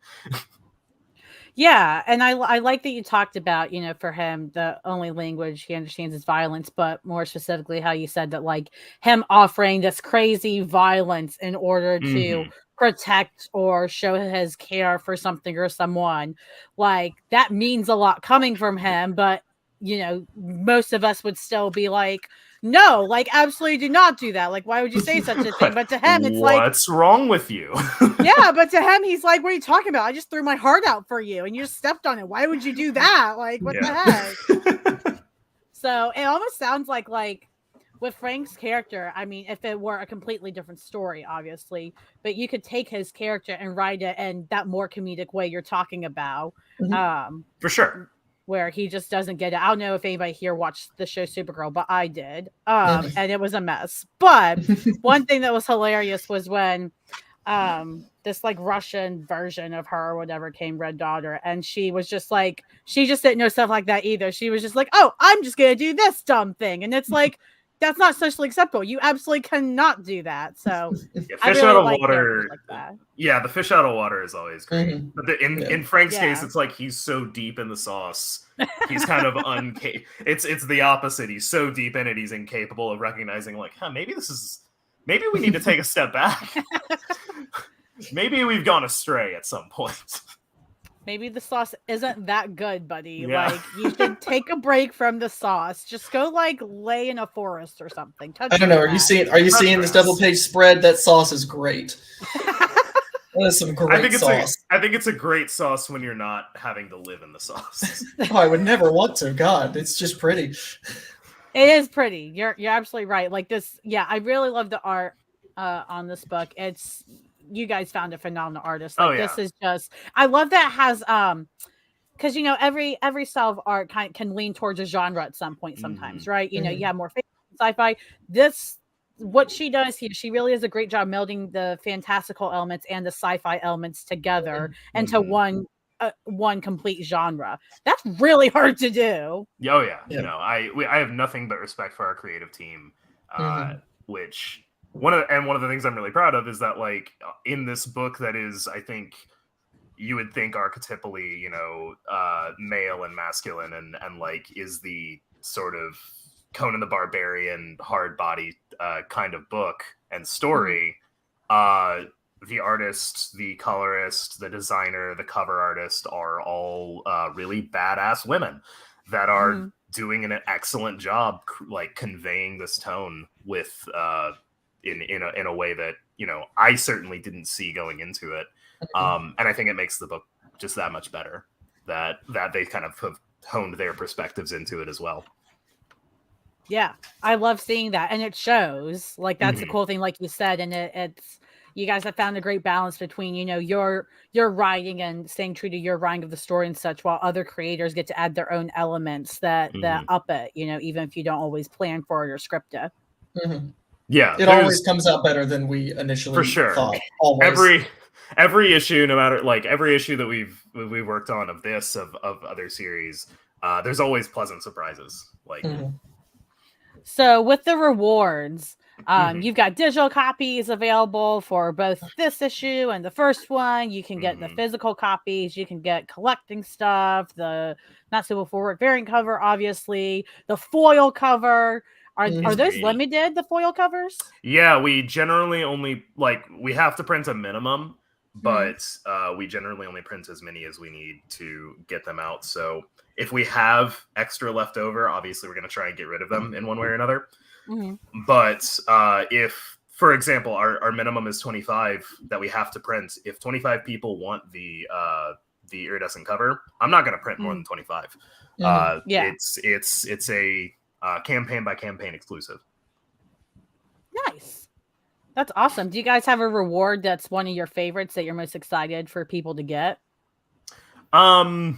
Speaker 2: Yeah, and I like that you talked about, you know, for him, the only language he understands is violence, but more specifically how you said that, like, him offering this crazy violence in order to protect or show his care for something or someone, like, that means a lot coming from him, but, you know, most of us would still be like, no, like, absolutely do not do that. Like, why would you say such a thing? But to him, it's like,
Speaker 4: what's wrong with you?
Speaker 2: yeah, but to him, he's like, what are you talking about? I just threw my heart out for you and you just stepped on it. Why would you do that? Like, what the heck? So it almost sounds like with Frank's character, I mean, if it were a completely different story, obviously, but you could take his character and write it in that more comedic way you're talking about.
Speaker 4: For sure.
Speaker 2: Where he just doesn't get it. I don't know if anybody here watched the show Supergirl, but I did. And it was a mess. But one thing that was hilarious was when this like Russian version of her or whatever came, Red Daughter, and she was just like, she just didn't know stuff like that either. She was just like, oh, I'm just gonna do this dumb thing. And it's like, that's not socially acceptable. You absolutely cannot do that. So
Speaker 4: fish out of water. Like that. Yeah, the fish out of water is always great. But in Frank's case, it's like he's so deep in the sauce. He's kind of it's the opposite. He's so deep in it, he's incapable of recognizing, like, maybe we need to take a step back. Maybe we've gone astray at some point.
Speaker 2: Maybe the sauce isn't that good, buddy. Yeah. Like, you should take a break from the sauce. Just go like lay in a forest or something.
Speaker 3: I don't know. Are you seeing this double page spread? That sauce is great. That is some great sauce.
Speaker 4: I think it's a great sauce when you're not having to live in the sauce.
Speaker 3: Oh, I would never want to. God, it's just pretty.
Speaker 2: It is pretty. You're absolutely right. Like this. Yeah, I really love the art on this book. You guys found a phenomenal artist. Like, this is just, I love that it has because you know every style of art can lean towards a genre at some point sometimes, right? You know, you have more sci-fi. What she does here, she really does a great job melding the fantastical elements and the sci-fi elements together into one complete genre. That's really hard to do.
Speaker 4: Oh yeah. You know, I have nothing but respect for our creative team, which one of the things I'm really proud of is that, like, in this book that is, I think you would think archetypally, you know, male and masculine and like is the sort of Conan the Barbarian hard body kind of book and story. The artist, the colorist, the designer, the cover artist are all really badass women that are doing an excellent job, like, conveying this tone with in a way that, you know, I certainly didn't see going into it. And I think it makes the book just that much better that they kind of have honed their perspectives into it as well.
Speaker 2: Yeah, I love seeing that, and it shows. Like, that's a cool thing, like you said, and it's you guys have found a great balance between, you know, your writing and staying true to your writing of the story and such, while other creators get to add their own elements that up it, you know, even if you don't always plan for it or script it.
Speaker 4: Yeah,
Speaker 3: it always comes out better than we initially thought. Always.
Speaker 4: Every issue, no matter, like, every issue that we've worked on of this of other series, there's always pleasant surprises. Like,
Speaker 2: so with the rewards, you've got digital copies available for both this issue and the first one. You can get the physical copies. You can get collecting stuff. The not so forward variant cover, obviously. The foil cover. Are those limited, the foil covers?
Speaker 4: Yeah, we generally only, like, we have to print a minimum, but we generally only print as many as we need to get them out. So if we have extra left over, obviously we're going to try and get rid of them in one way or another. But if, for example, our minimum is 25 that we have to print, if 25 people want the iridescent cover, I'm not going to print more than 25. It's a campaign by campaign exclusive.
Speaker 2: Nice. That's awesome. Do you guys have a reward that's one of your favorites that you're most excited for people to get?
Speaker 3: I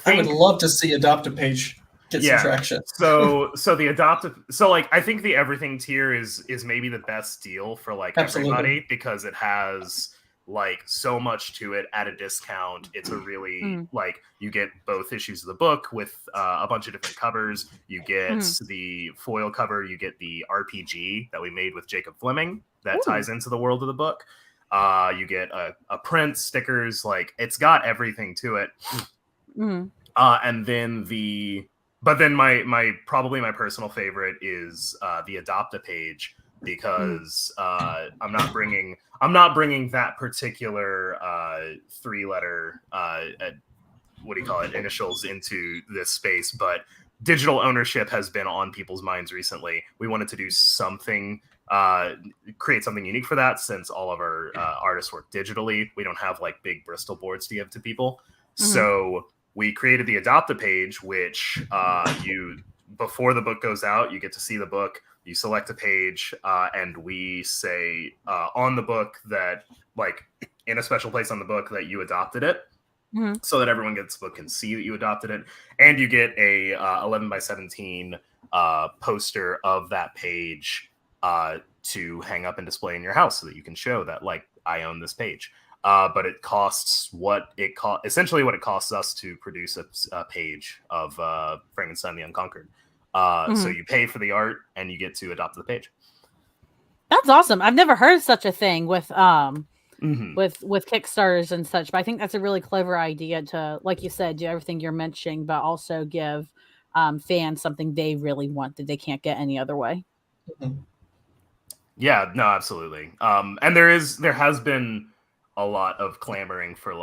Speaker 3: would love to see Adopt a Page get some traction.
Speaker 4: So the adoptive, I think the everything tier is maybe the best deal for everybody, because it has so much to it at a discount. It's a really you get both issues of the book with a bunch of different covers. You get the foil cover, you get the RPG that we made with Jacob Fleming that ties into the world of the book. You get a print, stickers, it's got everything to it. And then my probably my personal favorite is the Adopt a Page, because I'm not bringing that particular 3-letter initials into this space, but digital ownership has been on people's minds recently. We wanted to do something, create something unique for that, since all of our artists work digitally. We don't have big Bristol boards to give to people. So we created the Adopt a Page, which before the book goes out, you get to see the book. You select a page, and we say on the book that, in a special place on the book, that you adopted it, so that everyone gets the book and see that you adopted it. And you get a 11 by 17 poster of that page to hang up and display in your house, so that you can show that, I own this page. But it costs essentially what it costs us to produce a page of Frankenstein the Unconquered. So you pay for the art and you get to adopt the page.
Speaker 2: That's awesome. I've never heard of such a thing with Kickstarters and such, but I think that's a really clever idea to, like you said, do everything you're mentioning, but also give fans something they really want that they can't get any other way.
Speaker 4: Yeah, no, absolutely. And there has been a lot of clamoring for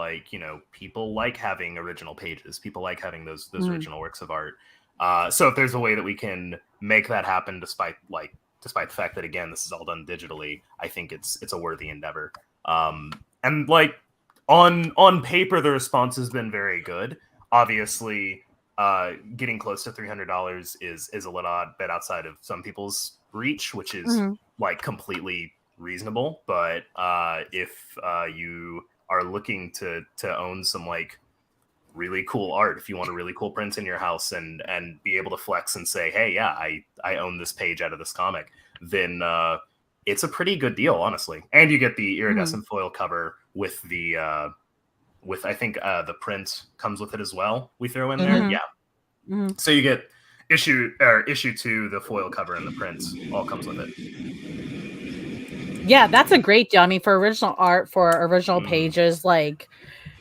Speaker 4: people like having original pages. People like having those original works of art. So if there's a way that we can make that happen, despite the fact that, again, this is all done digitally, I think it's a worthy endeavor. And on paper, the response has been very good. Obviously, getting close to $300 is a little bit outside of some people's reach, which is completely reasonable. But if you are looking to own some really cool art, if you want a really cool print in your house and be able to flex and say, hey, yeah, I own this page out of this comic, then it's a pretty good deal, honestly. And you get the iridescent foil cover with the I think the print comes with it as well. We throw in there. Yeah. So you get issue 2, the foil cover, and the print all comes with it.
Speaker 2: Yeah, that's a great deal. I mean, for original art, for original pages,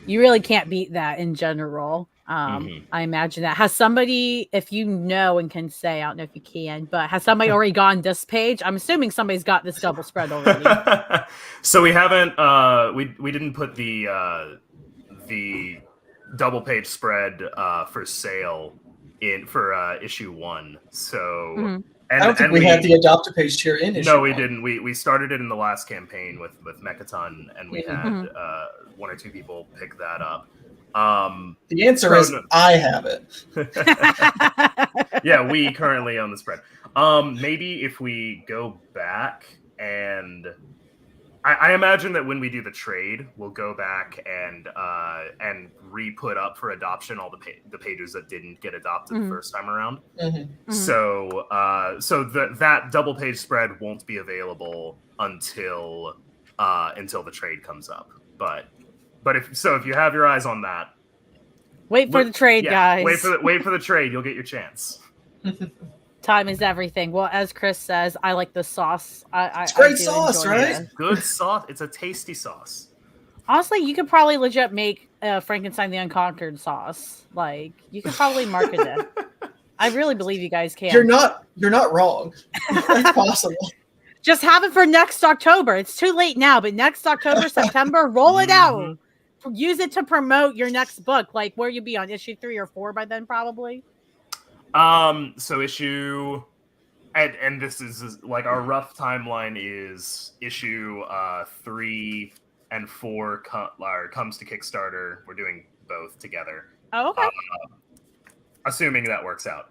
Speaker 2: you really can't beat that in general. I imagine that. Has somebody, if you know and can say, I don't know if you can, but has somebody already gone this page? I'm assuming somebody's got this double spread already.
Speaker 4: So we haven't, we didn't put the double page spread for sale for issue 1. So
Speaker 3: I don't think we had the Adopt a Page tier in issue.
Speaker 4: No, we didn't. We started it in the last campaign with Mechaton, and we had 1 or 2 people pick that up.
Speaker 3: The answer is I have it.
Speaker 4: Yeah, we currently own the spread. Maybe if we go back, and I imagine that when we do the trade, we'll go back and re-put up for adoption all the pages that didn't get adopted the first time around. So that double page spread won't be available until the trade comes up. But if you have your eyes on that,
Speaker 2: wait for the trade, guys.
Speaker 4: Wait for the trade. You'll get your chance.
Speaker 2: Time is everything. Well, as Chris says, I like the sauce.
Speaker 3: It's great sauce, right?
Speaker 4: It. Good sauce. It's a tasty sauce.
Speaker 2: Honestly, you could probably legit make Frankenstein the Unconquered sauce. You could probably market it. I really believe you guys can.
Speaker 3: You're not wrong. It's possible.
Speaker 2: Just have it for next October. It's too late now, but next October, September, roll it out. Use it to promote your next book. Like, where you be on issue 3 or 4 by then, probably.
Speaker 4: So issue, and this is like our rough timeline is issue 3 and 4 comes to Kickstarter. We're doing both together.
Speaker 2: Oh, okay.
Speaker 4: Assuming that works out.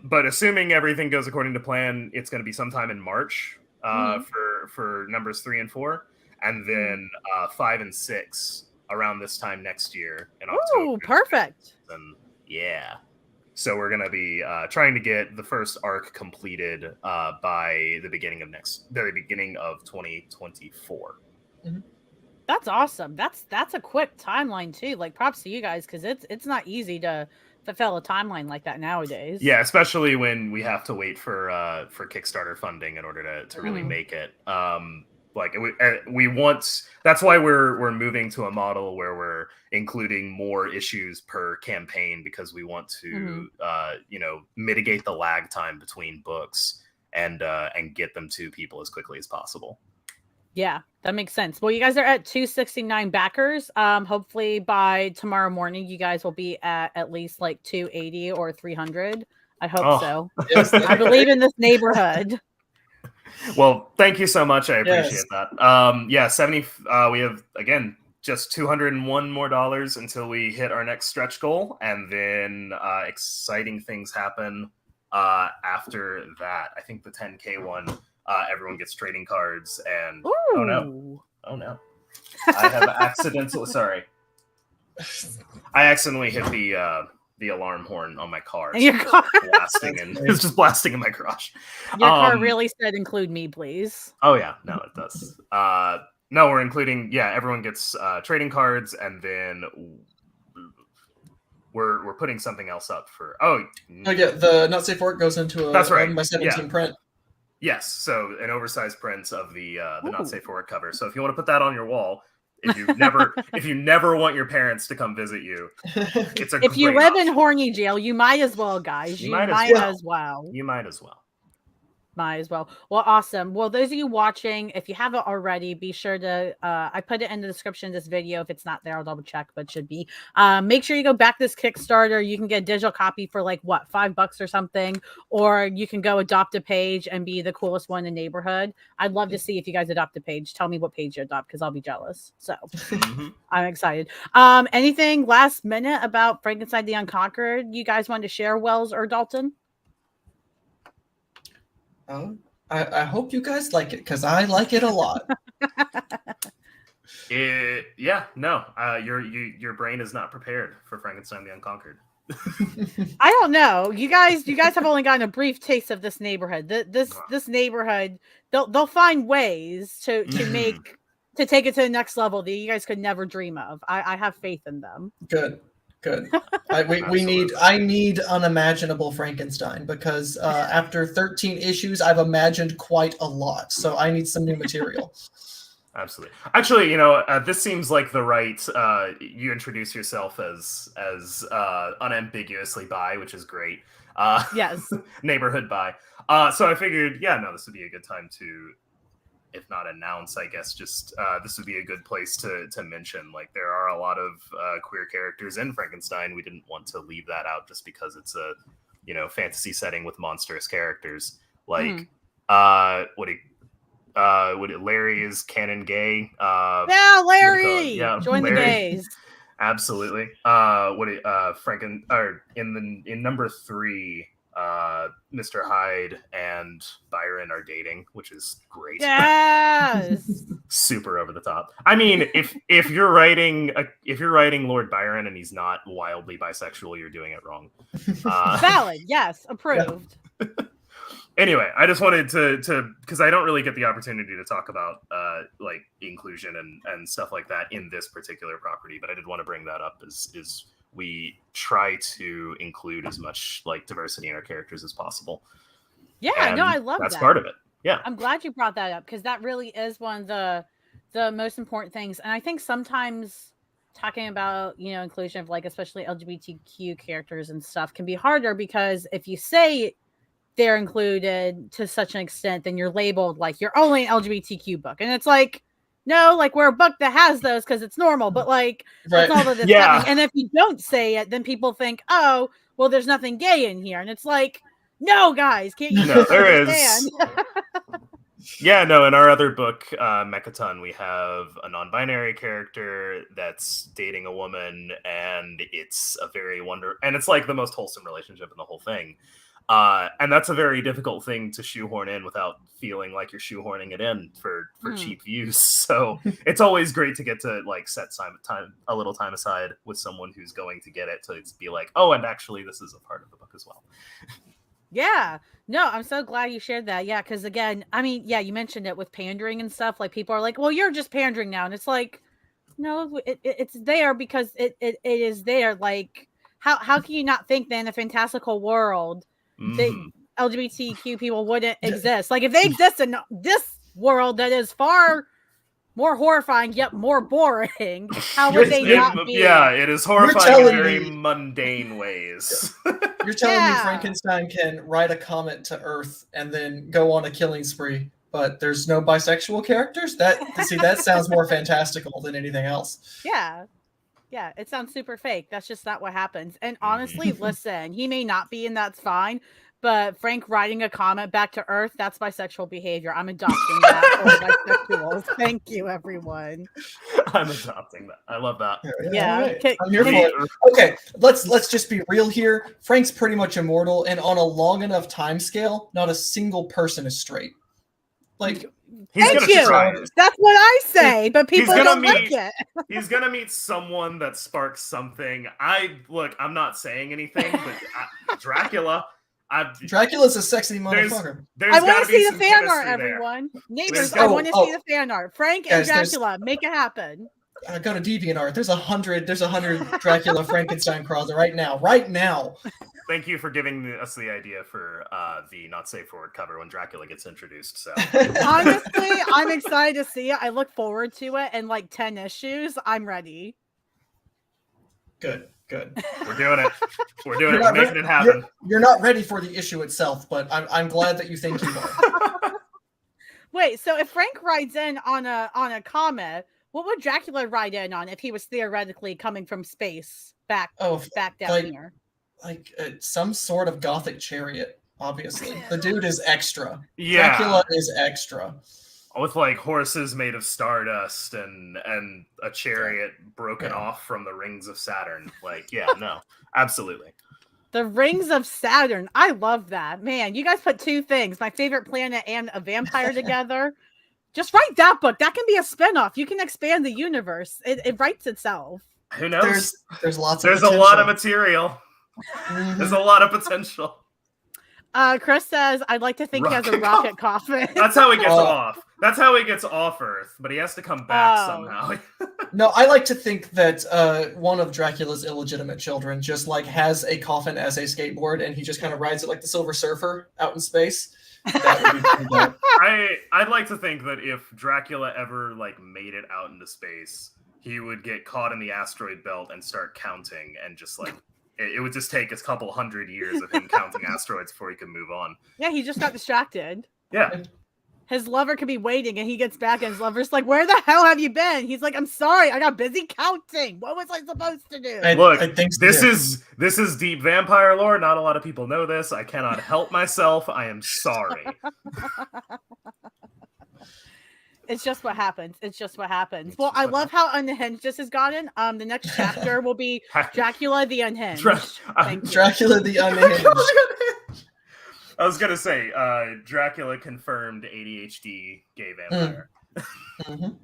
Speaker 4: But assuming everything goes according to plan, it's going to be sometime in March for numbers 3 and 4, and then 5 and 6 around this time next year in October.
Speaker 2: Ooh, perfect.
Speaker 4: And yeah. So we're going to be trying to get the first arc completed by the beginning of 2024.
Speaker 3: Mm-hmm.
Speaker 2: That's awesome. That's a quick timeline too. Like, props to you guys, because it's not easy to fulfill a timeline like that nowadays.
Speaker 4: Yeah, especially when we have to wait for Kickstarter funding in order to really make it. Like we want. That's why we're moving to a model where we're including more issues per campaign, because we want to mitigate the lag time between books and get them to people as quickly as possible.
Speaker 2: Yeah, that makes sense. Well, you guys are at 269 backers. Hopefully by tomorrow morning, you guys will be at least like 280 or 300. I hope so.
Speaker 3: Yes,
Speaker 2: I believe in this neighborhood.
Speaker 4: Well, thank you so much. I appreciate that. 70. We have, again, just $201 more until we hit our next stretch goal, and then exciting things happen after that. I think the 10K one. Everyone gets trading cards, and oh no, I have I accidentally hit the alarm horn on my car.
Speaker 2: And your car
Speaker 4: blasting, and it's just blasting in my garage.
Speaker 2: Your car really said, "Include me, please."
Speaker 4: Oh yeah, no, it does. No, we're including. Yeah, everyone gets trading cards, and then we're putting something else up for. Oh
Speaker 3: yeah, the Not Safe for Work goes into a
Speaker 4: that's right.
Speaker 3: 11x17 print.
Speaker 4: Yes, so an oversized print of the Not Safe for Work cover. So if you want to put that on your wall, if you never want your parents to come visit you, it's a.
Speaker 2: If you live in horny jail, you might as well, guys. You might as well.
Speaker 4: You might as well.
Speaker 2: Might as well. Well, awesome. Well, those of you watching, if you haven't already, be sure to I put it in the description of this video. If it's not there, I'll double check, but it should be. Make sure you go back this Kickstarter. You can get a digital copy for like what, $5 or something, or you can go adopt a page and be the coolest one in the neighborhood. I'd love to see if you guys adopt a page. Tell me what page you adopt, because I'll be jealous. So I'm excited. Anything last minute about Frankenstein the Unconquered you guys want to share, Wells or Dalton?
Speaker 3: I hope you guys like it, because I like it a lot.
Speaker 4: Your brain is not prepared for Frankenstein the Unconquered.
Speaker 2: I don't know. You guys have only gotten a brief taste of this neighborhood. This neighborhood, they'll find ways to take it to the next level that you guys could never dream of. I have faith in them.
Speaker 3: Good. I need unimaginable Frankenstein, because after 13 issues, I've imagined quite a lot. So I need some new material.
Speaker 4: Absolutely. Actually, this seems like the right. You introduce yourself as unambiguously bi, which is great.
Speaker 2: Yes.
Speaker 4: Neighborhood bi. So I figured, this would be a good time to, if not announce, I guess just this would be a good place to mention. Like, there are a lot of queer characters in Frankenstein. We didn't want to leave that out just because it's a fantasy setting with monstrous characters. Like Larry is canon gay.
Speaker 2: Larry, join
Speaker 4: Larry.
Speaker 2: the gays.
Speaker 4: Absolutely. In number 3. Mr. Hyde and Byron are dating, which is great.
Speaker 2: Yes.
Speaker 4: Super over the top. I mean, if you're writing Lord Byron and he's not wildly bisexual, you're doing it wrong.
Speaker 2: Valid. Yes. Approved.
Speaker 4: Yeah. Anyway, I just wanted to because I don't really get the opportunity to talk about like inclusion and stuff like that in this particular property, but I did want to bring that up is we try to include as much like diversity in our characters as possible.
Speaker 2: Yeah,
Speaker 4: and
Speaker 2: I love
Speaker 4: that's
Speaker 2: that.
Speaker 4: part of it. Yeah,
Speaker 2: I'm glad you brought that up, because that really is one of the most important things. And I think sometimes talking about inclusion of like especially LGBTQ characters and stuff can be harder, because if you say they're included to such an extent, then you're labeled like you're only an LGBTQ book. And it's like, no, like we're a book that has those because it's normal, but like that's all that it's happening. And if you don't say it, then people think, oh, well, there's nothing gay in here. And it's like, no, guys, can't you understand?
Speaker 4: Yeah, no, in our other book, Mechaton, we have a non-binary character that's dating a woman, and it's a very and it's like the most wholesome relationship in the whole thing. And that's a very difficult thing to shoehorn in without feeling like you're shoehorning it in for cheap views. So it's always great to get to like set a little time aside with someone who's going to get it to be like, oh, and actually this is a part of the book as well.
Speaker 2: Yeah. No, I'm so glad you shared that. Yeah, because again, I mean, yeah, you mentioned it with pandering and stuff. Like people are like, well, you're just pandering now. And it's like, no, it's there because it is there. Like, how can you not think that in a fantastical world that LGBTQ people wouldn't exist? Like if they exist in this world that is far more horrifying yet more boring, how would they not be?
Speaker 4: Yeah, it is horrifying in very mundane ways.
Speaker 3: You're telling me Frankenstein can ride a comet to Earth and then go on a killing spree, but there's no bisexual characters? That sounds more fantastical than anything else.
Speaker 2: Yeah. Yeah, it sounds super fake. That's just not what happens. And honestly, listen, he may not be, and that's fine. But Frank riding a comet back to Earth, that's bisexual behavior. I'm adopting that for bisexuals. Thank you, everyone.
Speaker 4: I'm adopting that. I love that.
Speaker 2: Yeah.
Speaker 3: Right. I'm here for it. Okay, let's just be real here. Frank's pretty much immortal, and on a long enough time scale, not a single person is straight. Like,
Speaker 2: thank you. That's what I say, but people don't like it.
Speaker 4: He's gonna meet someone that sparks something. I'm not saying anything, but Dracula.
Speaker 3: Dracula's a sexy motherfucker.
Speaker 2: I want to see the fan art, everyone. Neighbors, I want to see the fan art. Frank and Dracula, make it happen.
Speaker 3: Go to DeviantArt. There's 100 Dracula Frankenstein crawler right now.
Speaker 4: Thank you for giving us the idea for the not safe for word cover when Dracula gets introduced. So
Speaker 2: honestly, I'm excited to see it. I look forward to it. In like 10 issues, I'm ready.
Speaker 3: Good.
Speaker 4: We're doing it. We're making it happen.
Speaker 3: You're not ready for the issue itself, but I'm glad that you think you are.
Speaker 2: Wait, so if Frank rides in on a comet, what would Dracula ride in on if he was theoretically coming from space back down here?
Speaker 3: Like some sort of gothic chariot, obviously. The dude is extra.
Speaker 4: Yeah.
Speaker 3: Dracula is extra.
Speaker 4: With like horses made of stardust and a chariot broken off from the rings of Saturn. Like, yeah, no, absolutely.
Speaker 2: The rings of Saturn. I love that. Man, you guys put two things, my favorite planet and a vampire together. Just write that book. That can be a spinoff. You can expand the universe. It writes itself.
Speaker 4: Who knows?
Speaker 3: There's lots
Speaker 4: of potential. A lot of material. There's a lot of potential.
Speaker 2: Chris says, I'd like to think he has a rocket coffin.
Speaker 4: That's how he gets off. That's how he gets off Earth, but he has to come back somehow.
Speaker 3: No, I like to think that one of Dracula's illegitimate children just like has a coffin as a skateboard, and he just kind of rides it like the Silver Surfer out in space. That would be pretty dope.
Speaker 4: I'd like to think that if Dracula ever like made it out into space, he would get caught in the asteroid belt and start counting, and just like it would just take a couple 100 years of him counting asteroids before he could move on.
Speaker 2: Yeah, he just got distracted.
Speaker 4: Yeah.
Speaker 2: His lover could be waiting, and he gets back, and his lover's like, where the hell have you been? He's like, I'm sorry, I got busy counting. What was I supposed to do?
Speaker 4: Look, I think this is deep vampire lore. Not a lot of people know this. I cannot help myself. I am sorry.
Speaker 2: It's just what happens. Well, I love how unhinged this has gotten. The next chapter will be Dracula the Unhinged.
Speaker 3: Dracula the Unhinged.
Speaker 4: I was gonna say, Dracula confirmed ADHD gay vampire.
Speaker 3: Mm-hmm.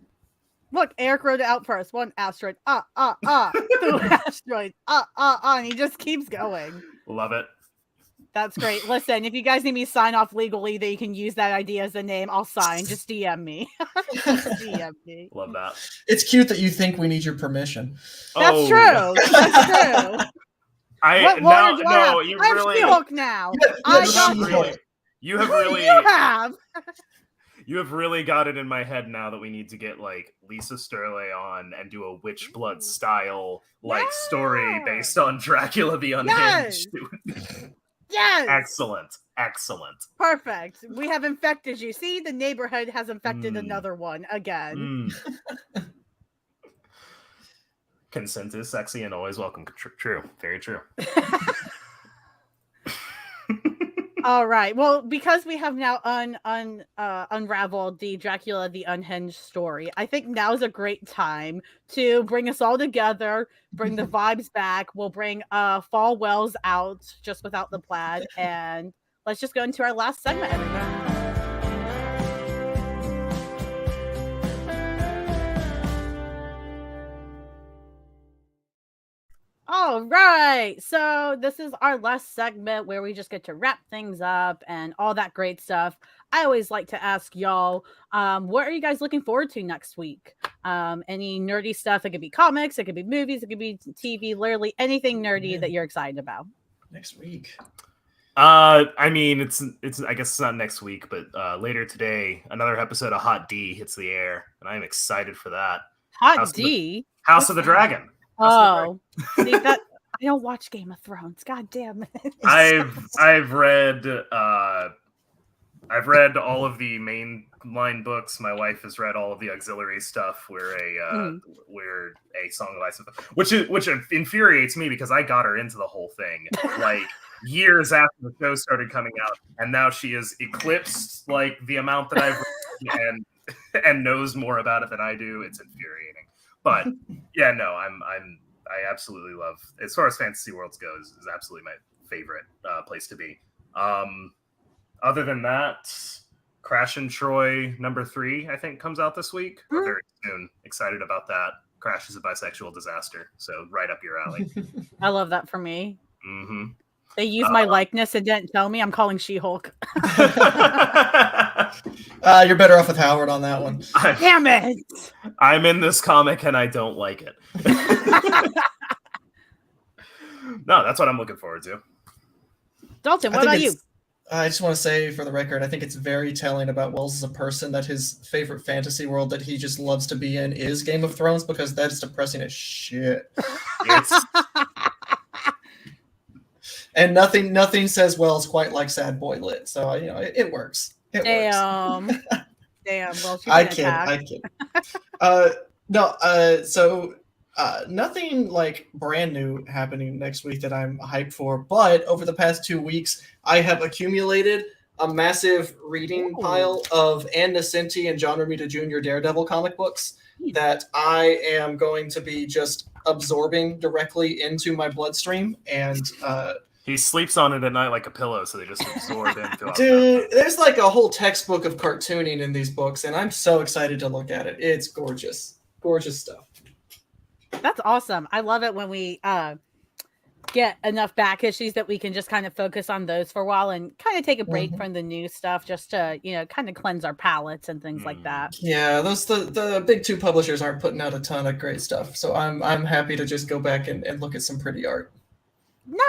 Speaker 2: Look, Eric wrote it out first. One asteroid, two asteroids, and he just keeps going.
Speaker 4: Love it.
Speaker 2: That's great. Listen, if you guys need me to sign off legally that you can use that idea as a name, I'll sign. Just DM me. DM me.
Speaker 4: Love that.
Speaker 3: It's cute that you think we need your permission.
Speaker 2: That's true. That's true.
Speaker 4: You
Speaker 2: I'm
Speaker 4: really
Speaker 2: She-Hulk now.
Speaker 4: You have really You have really got it in my head now that we need to get like Lisa Sterling on and do a Witch Blood style story based on Dracula the Unhinged.
Speaker 2: Yes.
Speaker 4: Excellent. excellent.
Speaker 2: Perfect. We have infected you. See, the neighborhood has infected another one again.
Speaker 4: Consent is sexy and always welcome. True. Very true.
Speaker 2: All right. Well, because we have now unraveled the Dracula the Unhinged story, I think now is a great time to bring us all together, bring the vibes back. We'll bring Fall Wells out just without the plaid, and let's just go into our last segment, everyone. All right. So this is our last segment where we just get to wrap things up and all that great stuff. I always like to ask y'all, what are you guys looking forward to next week? Any nerdy stuff? It could be comics, it could be movies, it could be TV, literally anything nerdy that you're excited about.
Speaker 3: Next week.
Speaker 4: I mean, it's I guess it's not next week, but later today, another episode of Hot D hits the air, and I'm excited for that.
Speaker 2: Hot D?
Speaker 4: House of the Dragon.
Speaker 2: Oh, see that I don't watch Game of Thrones. God damn it!
Speaker 4: I've read all of the mainline books. My wife has read all of the auxiliary stuff. We're a Song of Ice and Fire, which infuriates me because I got her into the whole thing like years after the show started coming out, and now she has eclipsed like the amount that I've read and knows more about it than I do. It's infuriating. But yeah, no, I absolutely love, as far as fantasy worlds goes, is absolutely my favorite place to be. Other than that, Crash and Troy #3, I think, comes out this week or very soon. Excited about that. Crash is a bisexual disaster, so right up your alley.
Speaker 2: I love that for me.
Speaker 4: Mm-hmm.
Speaker 2: They used my likeness and didn't tell me. I'm calling She-Hulk.
Speaker 3: You're better off with Howard on that one.
Speaker 2: Damn it!
Speaker 4: I'm in this comic and I don't like it. No, that's what I'm looking forward to.
Speaker 2: Dalton, what about you?
Speaker 3: I just want to say, for the record, I think it's very telling about Wells as a person that his favorite fantasy world that he just loves to be in is Game of Thrones, because that is depressing as shit. And nothing says Wells quite like Sad Boy Lit, so it works. It works.
Speaker 2: Damn. Well,
Speaker 3: I kid. So nothing like brand new happening next week that I'm hyped for. But over the past 2 weeks, I have accumulated a massive reading pile of Ann Nocenti and John Romita Jr. Daredevil comic books that I am going to be just absorbing directly into my bloodstream. And
Speaker 4: he sleeps on it at night like a pillow, so they just absorb in.
Speaker 3: Dude, there's like a whole textbook of cartooning in these books, and I'm so excited to look at it. It's gorgeous. Gorgeous stuff.
Speaker 2: That's awesome. I love it when we get enough back issues that we can just kind of focus on those for a while and kind of take a break from the new stuff, just to kind of cleanse our palates and things like that.
Speaker 3: Yeah, the big two publishers aren't putting out a ton of great stuff, so I'm happy to just go back and look at some pretty art.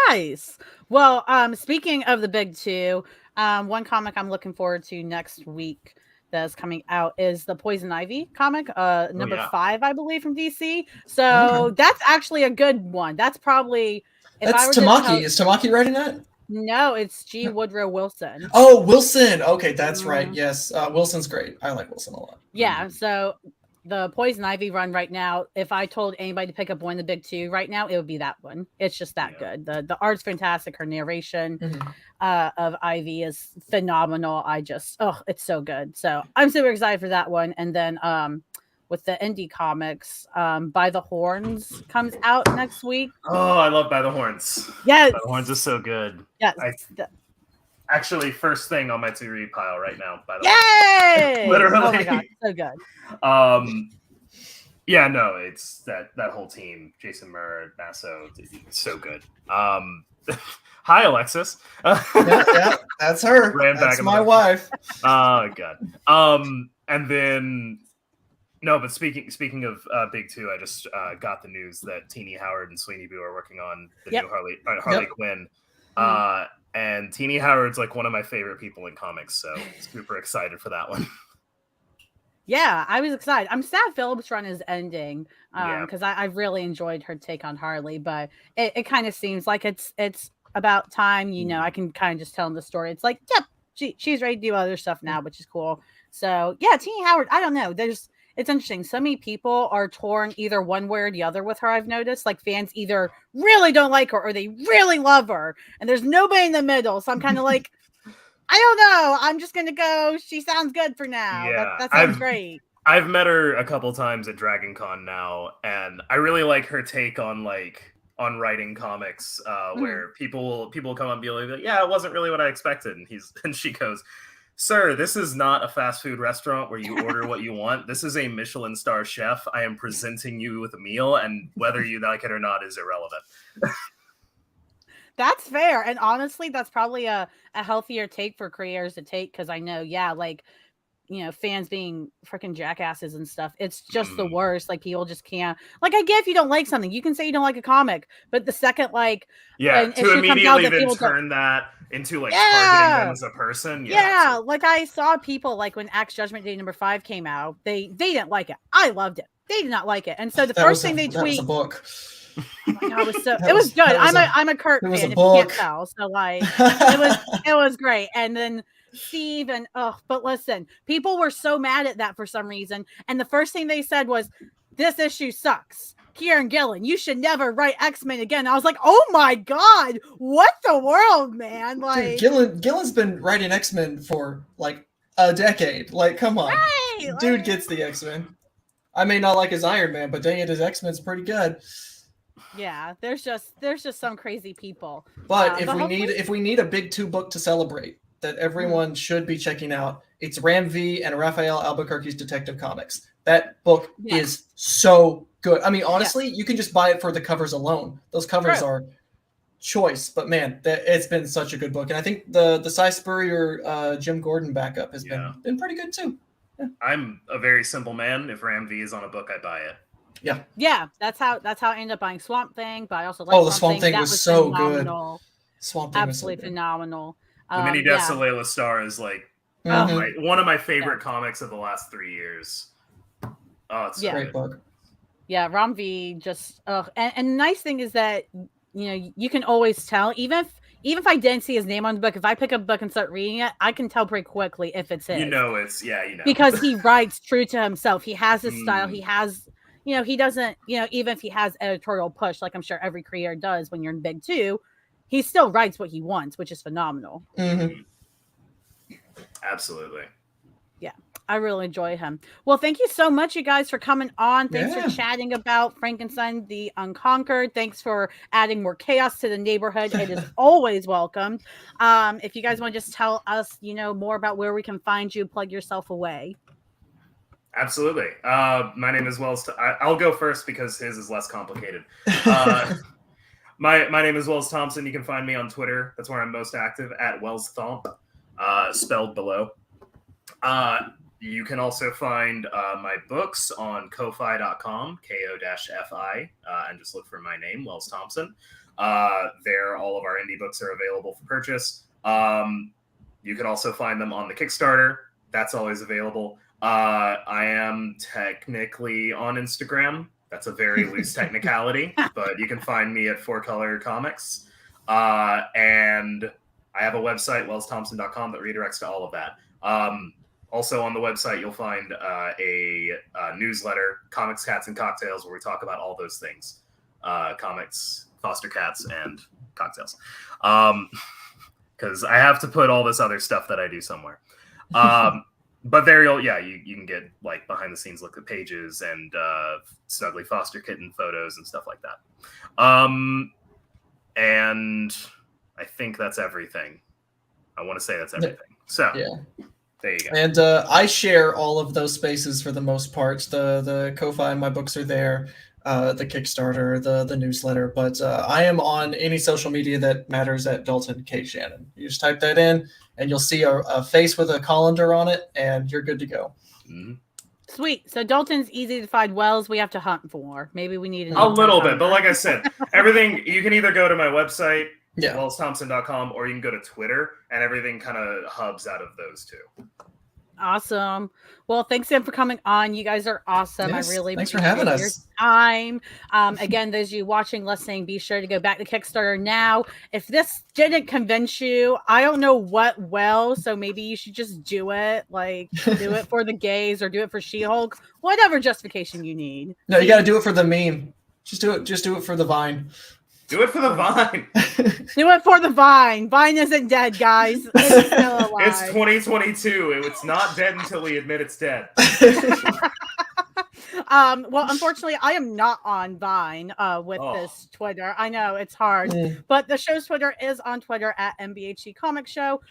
Speaker 2: Nice. Well, speaking of the big two, one comic I'm looking forward to next week that's coming out is the Poison Ivy comic, number 5, I believe, from DC. So that's actually a good one. That's probably
Speaker 3: that's Tamaki. Is Tamaki writing that?
Speaker 2: No, it's G. Woodrow Wilson.
Speaker 3: Oh, Wilson. Okay, that's right. Yes, Wilson's great. I like Wilson a lot.
Speaker 2: Yeah. So the Poison Ivy run right now, if I told anybody to pick up one of the big two right now, it would be that one. It's just that good. The art's fantastic. Her narration of Ivy is phenomenal. It's so good. So I'm super excited for that one. And then with the indie comics, By the Horns comes out next week.
Speaker 4: Oh, I love By the Horns.
Speaker 2: Yes.
Speaker 4: By the Horns is so good.
Speaker 2: Yes.
Speaker 4: Actually, first thing on my to-read pile right now, by the
Speaker 2: way.
Speaker 4: Literally.
Speaker 2: Oh my God, so good.
Speaker 4: Yeah, no, it's that whole team, Jason Murr, Basso, so good. Hi, Alexis.
Speaker 3: yeah, that's her. That's my wife.
Speaker 4: Oh, God. And then, no, but speaking of Big Two, I just got the news that Teenie Howard and Sweeney Boo are working on the new Harley Quinn. And Teenie Howard's like one of my favorite people in comics, so super excited for that one.
Speaker 2: Yeah, I was excited. I'm sad Phillips' run is ending because I really enjoyed her take on Harley, but it kind of seems like it's about time, I can kind of just tell them the story. It's like, yep, she's ready to do other stuff now, which is cool. So yeah, Tini Howard, I don't know. It's interesting. So many people are torn either one way or the other with her. I've noticed like fans either really don't like her or they really love her, and there's nobody in the middle. So I'm kind of like, I don't know. I'm just gonna go. She sounds good for now.
Speaker 4: Yeah,
Speaker 2: that sounds great.
Speaker 4: I've met her a couple times at Dragon Con now, and I really like her take on writing comics, where people come up and be like, yeah, it wasn't really what I expected, and she goes, sir, this is not a fast food restaurant where you order what you want. This is a Michelin star chef. I am presenting you with a meal, and whether you like it or not is irrelevant.
Speaker 2: That's fair. And honestly, that's probably a healthier take for creators to take, because I know, fans being freaking jackasses and stuff. It's just the worst. Like, people just can't. Like, I get if you don't like something, you can say you don't like a comic, but the second,
Speaker 4: to immediately then turn that into targeting them as a person.
Speaker 2: Yeah, like I saw people when Axe Judgment Day #5 came out, they didn't like it. I loved it. They did not like it, and so the first thing they tweet.
Speaker 3: That was a book.
Speaker 2: Oh my God, it was good. I'm a Kurt fan, if you can't tell. So it was great. And then Steve and but listen, people were so mad at that for some reason. And the first thing they said was, this issue sucks. Kieran Gillen, you should never write X-Men again. I was like, oh my God, what the world, man? Like,
Speaker 3: dude, Gillen's been writing X-Men for a decade. Like, come on.
Speaker 2: Right,
Speaker 3: dude gets the X-Men. I may not like his Iron Man, but dang it, his X-Men's pretty good.
Speaker 2: Yeah, there's just some crazy people.
Speaker 3: But if we need a big 2-book to celebrate that everyone should be checking out, it's Ram V and Raphael Albuquerque's Detective Comics. That book is so good. I mean, honestly, you can just buy it for the covers alone. Those covers are choice. But man, it's been such a good book, and I think the Cy Spurrier Jim Gordon backup has been pretty good too. Yeah.
Speaker 4: I'm a very simple man. If Ram V is on a book, I buy it.
Speaker 2: Yeah, that's how I ended up buying Swamp Thing, but I also like
Speaker 3: the Swamp Thing was so
Speaker 2: phenomenal.
Speaker 3: Good. Swamp Thing
Speaker 2: absolutely
Speaker 3: was so
Speaker 2: phenomenal.
Speaker 4: The Mini Deaths of Layla Starr is one of my favorite comics of the last 3 years. Oh, it's a
Speaker 3: great book.
Speaker 2: Yeah, Ram V just and the nice thing is that you can always tell, even if I didn't see his name on the book, if I pick up a book and start reading it, I can tell pretty quickly if it's his.
Speaker 3: Because
Speaker 2: he writes true to himself. He has his style. He has. He doesn't, even if he has editorial push, like I'm sure every creator does when you're in Big 2, he still writes what he wants, which is phenomenal.
Speaker 3: Mm-hmm.
Speaker 4: Absolutely.
Speaker 2: Yeah, I really enjoy him. Well, thank you so much, you guys, for coming on. Thanks for chatting about Frankenstein the Unconquered. Thanks for adding more chaos to the neighborhood. It is always welcomed. If you guys want to just tell us, more about where we can find you, plug yourself away.
Speaker 4: Absolutely. My name is Wells. I'll go first because his is less complicated. My name is Wells Thompson. You can find me on Twitter. That's where I'm most active, at Wells Thomp, spelled below. You can also find my books on ko-fi.com, ko-fi, and just look for my name, Wells Thompson. There, all of our indie books are available for purchase. You can also find them on the Kickstarter. That's always available. I am technically on Instagram. That's a very loose technicality, but you can find me at 4Color Comics. And I have a website, wellsthompson.com, that redirects to all of that. Also on the website, you'll find a newsletter, Comics, Cats, and Cocktails, where we talk about all those things. Comics, foster cats, and cocktails. Because I have to put all this other stuff that I do somewhere. But there you can get behind the scenes look at pages and snuggly foster kitten photos and stuff like that. And I think that's everything. I want to say that's everything. So there you go.
Speaker 3: And I share all of those spaces for the most part. The Ko-fi, my books are there. The Kickstarter, the newsletter, but I am on any social media that matters at Dalton K. Shannon. You just type that in, and you'll see a face with a colander on it, and you're good to go.
Speaker 4: Mm-hmm.
Speaker 2: Sweet. So Dalton's easy to find. Wells, we have to hunt for. Maybe we need
Speaker 4: a little bit, but like I said, everything you can either go to my website, wellsthompson.com, or you can go to Twitter, and everything kind of hubs out of those two.
Speaker 2: Awesome. Well, thanks again for coming on. You guys are awesome.
Speaker 3: Yes,
Speaker 2: I really
Speaker 3: thanks for
Speaker 2: appreciate
Speaker 3: having
Speaker 2: your
Speaker 3: us.
Speaker 2: time. Again, those of you watching, listening, be sure to go back to Kickstarter now. If this didn't convince you, I don't know what will, so maybe you should just do it. Like, do it for the gays or do it for She-Hulk, whatever justification you need.
Speaker 3: No, you got to do it for the meme. Just do it for the Vine.
Speaker 4: Do it for the Vine.
Speaker 2: Do it for the Vine. Vine isn't dead, guys. It's still alive.
Speaker 4: It's 2022. It's not dead until we admit it's dead.
Speaker 2: Well, unfortunately, I am not on Vine with this Twitter. I know it's hard, but the show's Twitter is on Twitter at NBHD Comic Show.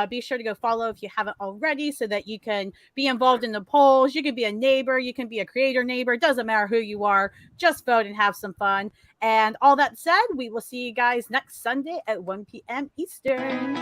Speaker 2: Be sure to go follow if you haven't already so that you can be involved in the polls. You can be a neighbor. You can be a creator neighbor. It doesn't matter who you are. Just vote and have some fun. And all that said, we will see you guys next Sunday at 1 p.m. Eastern.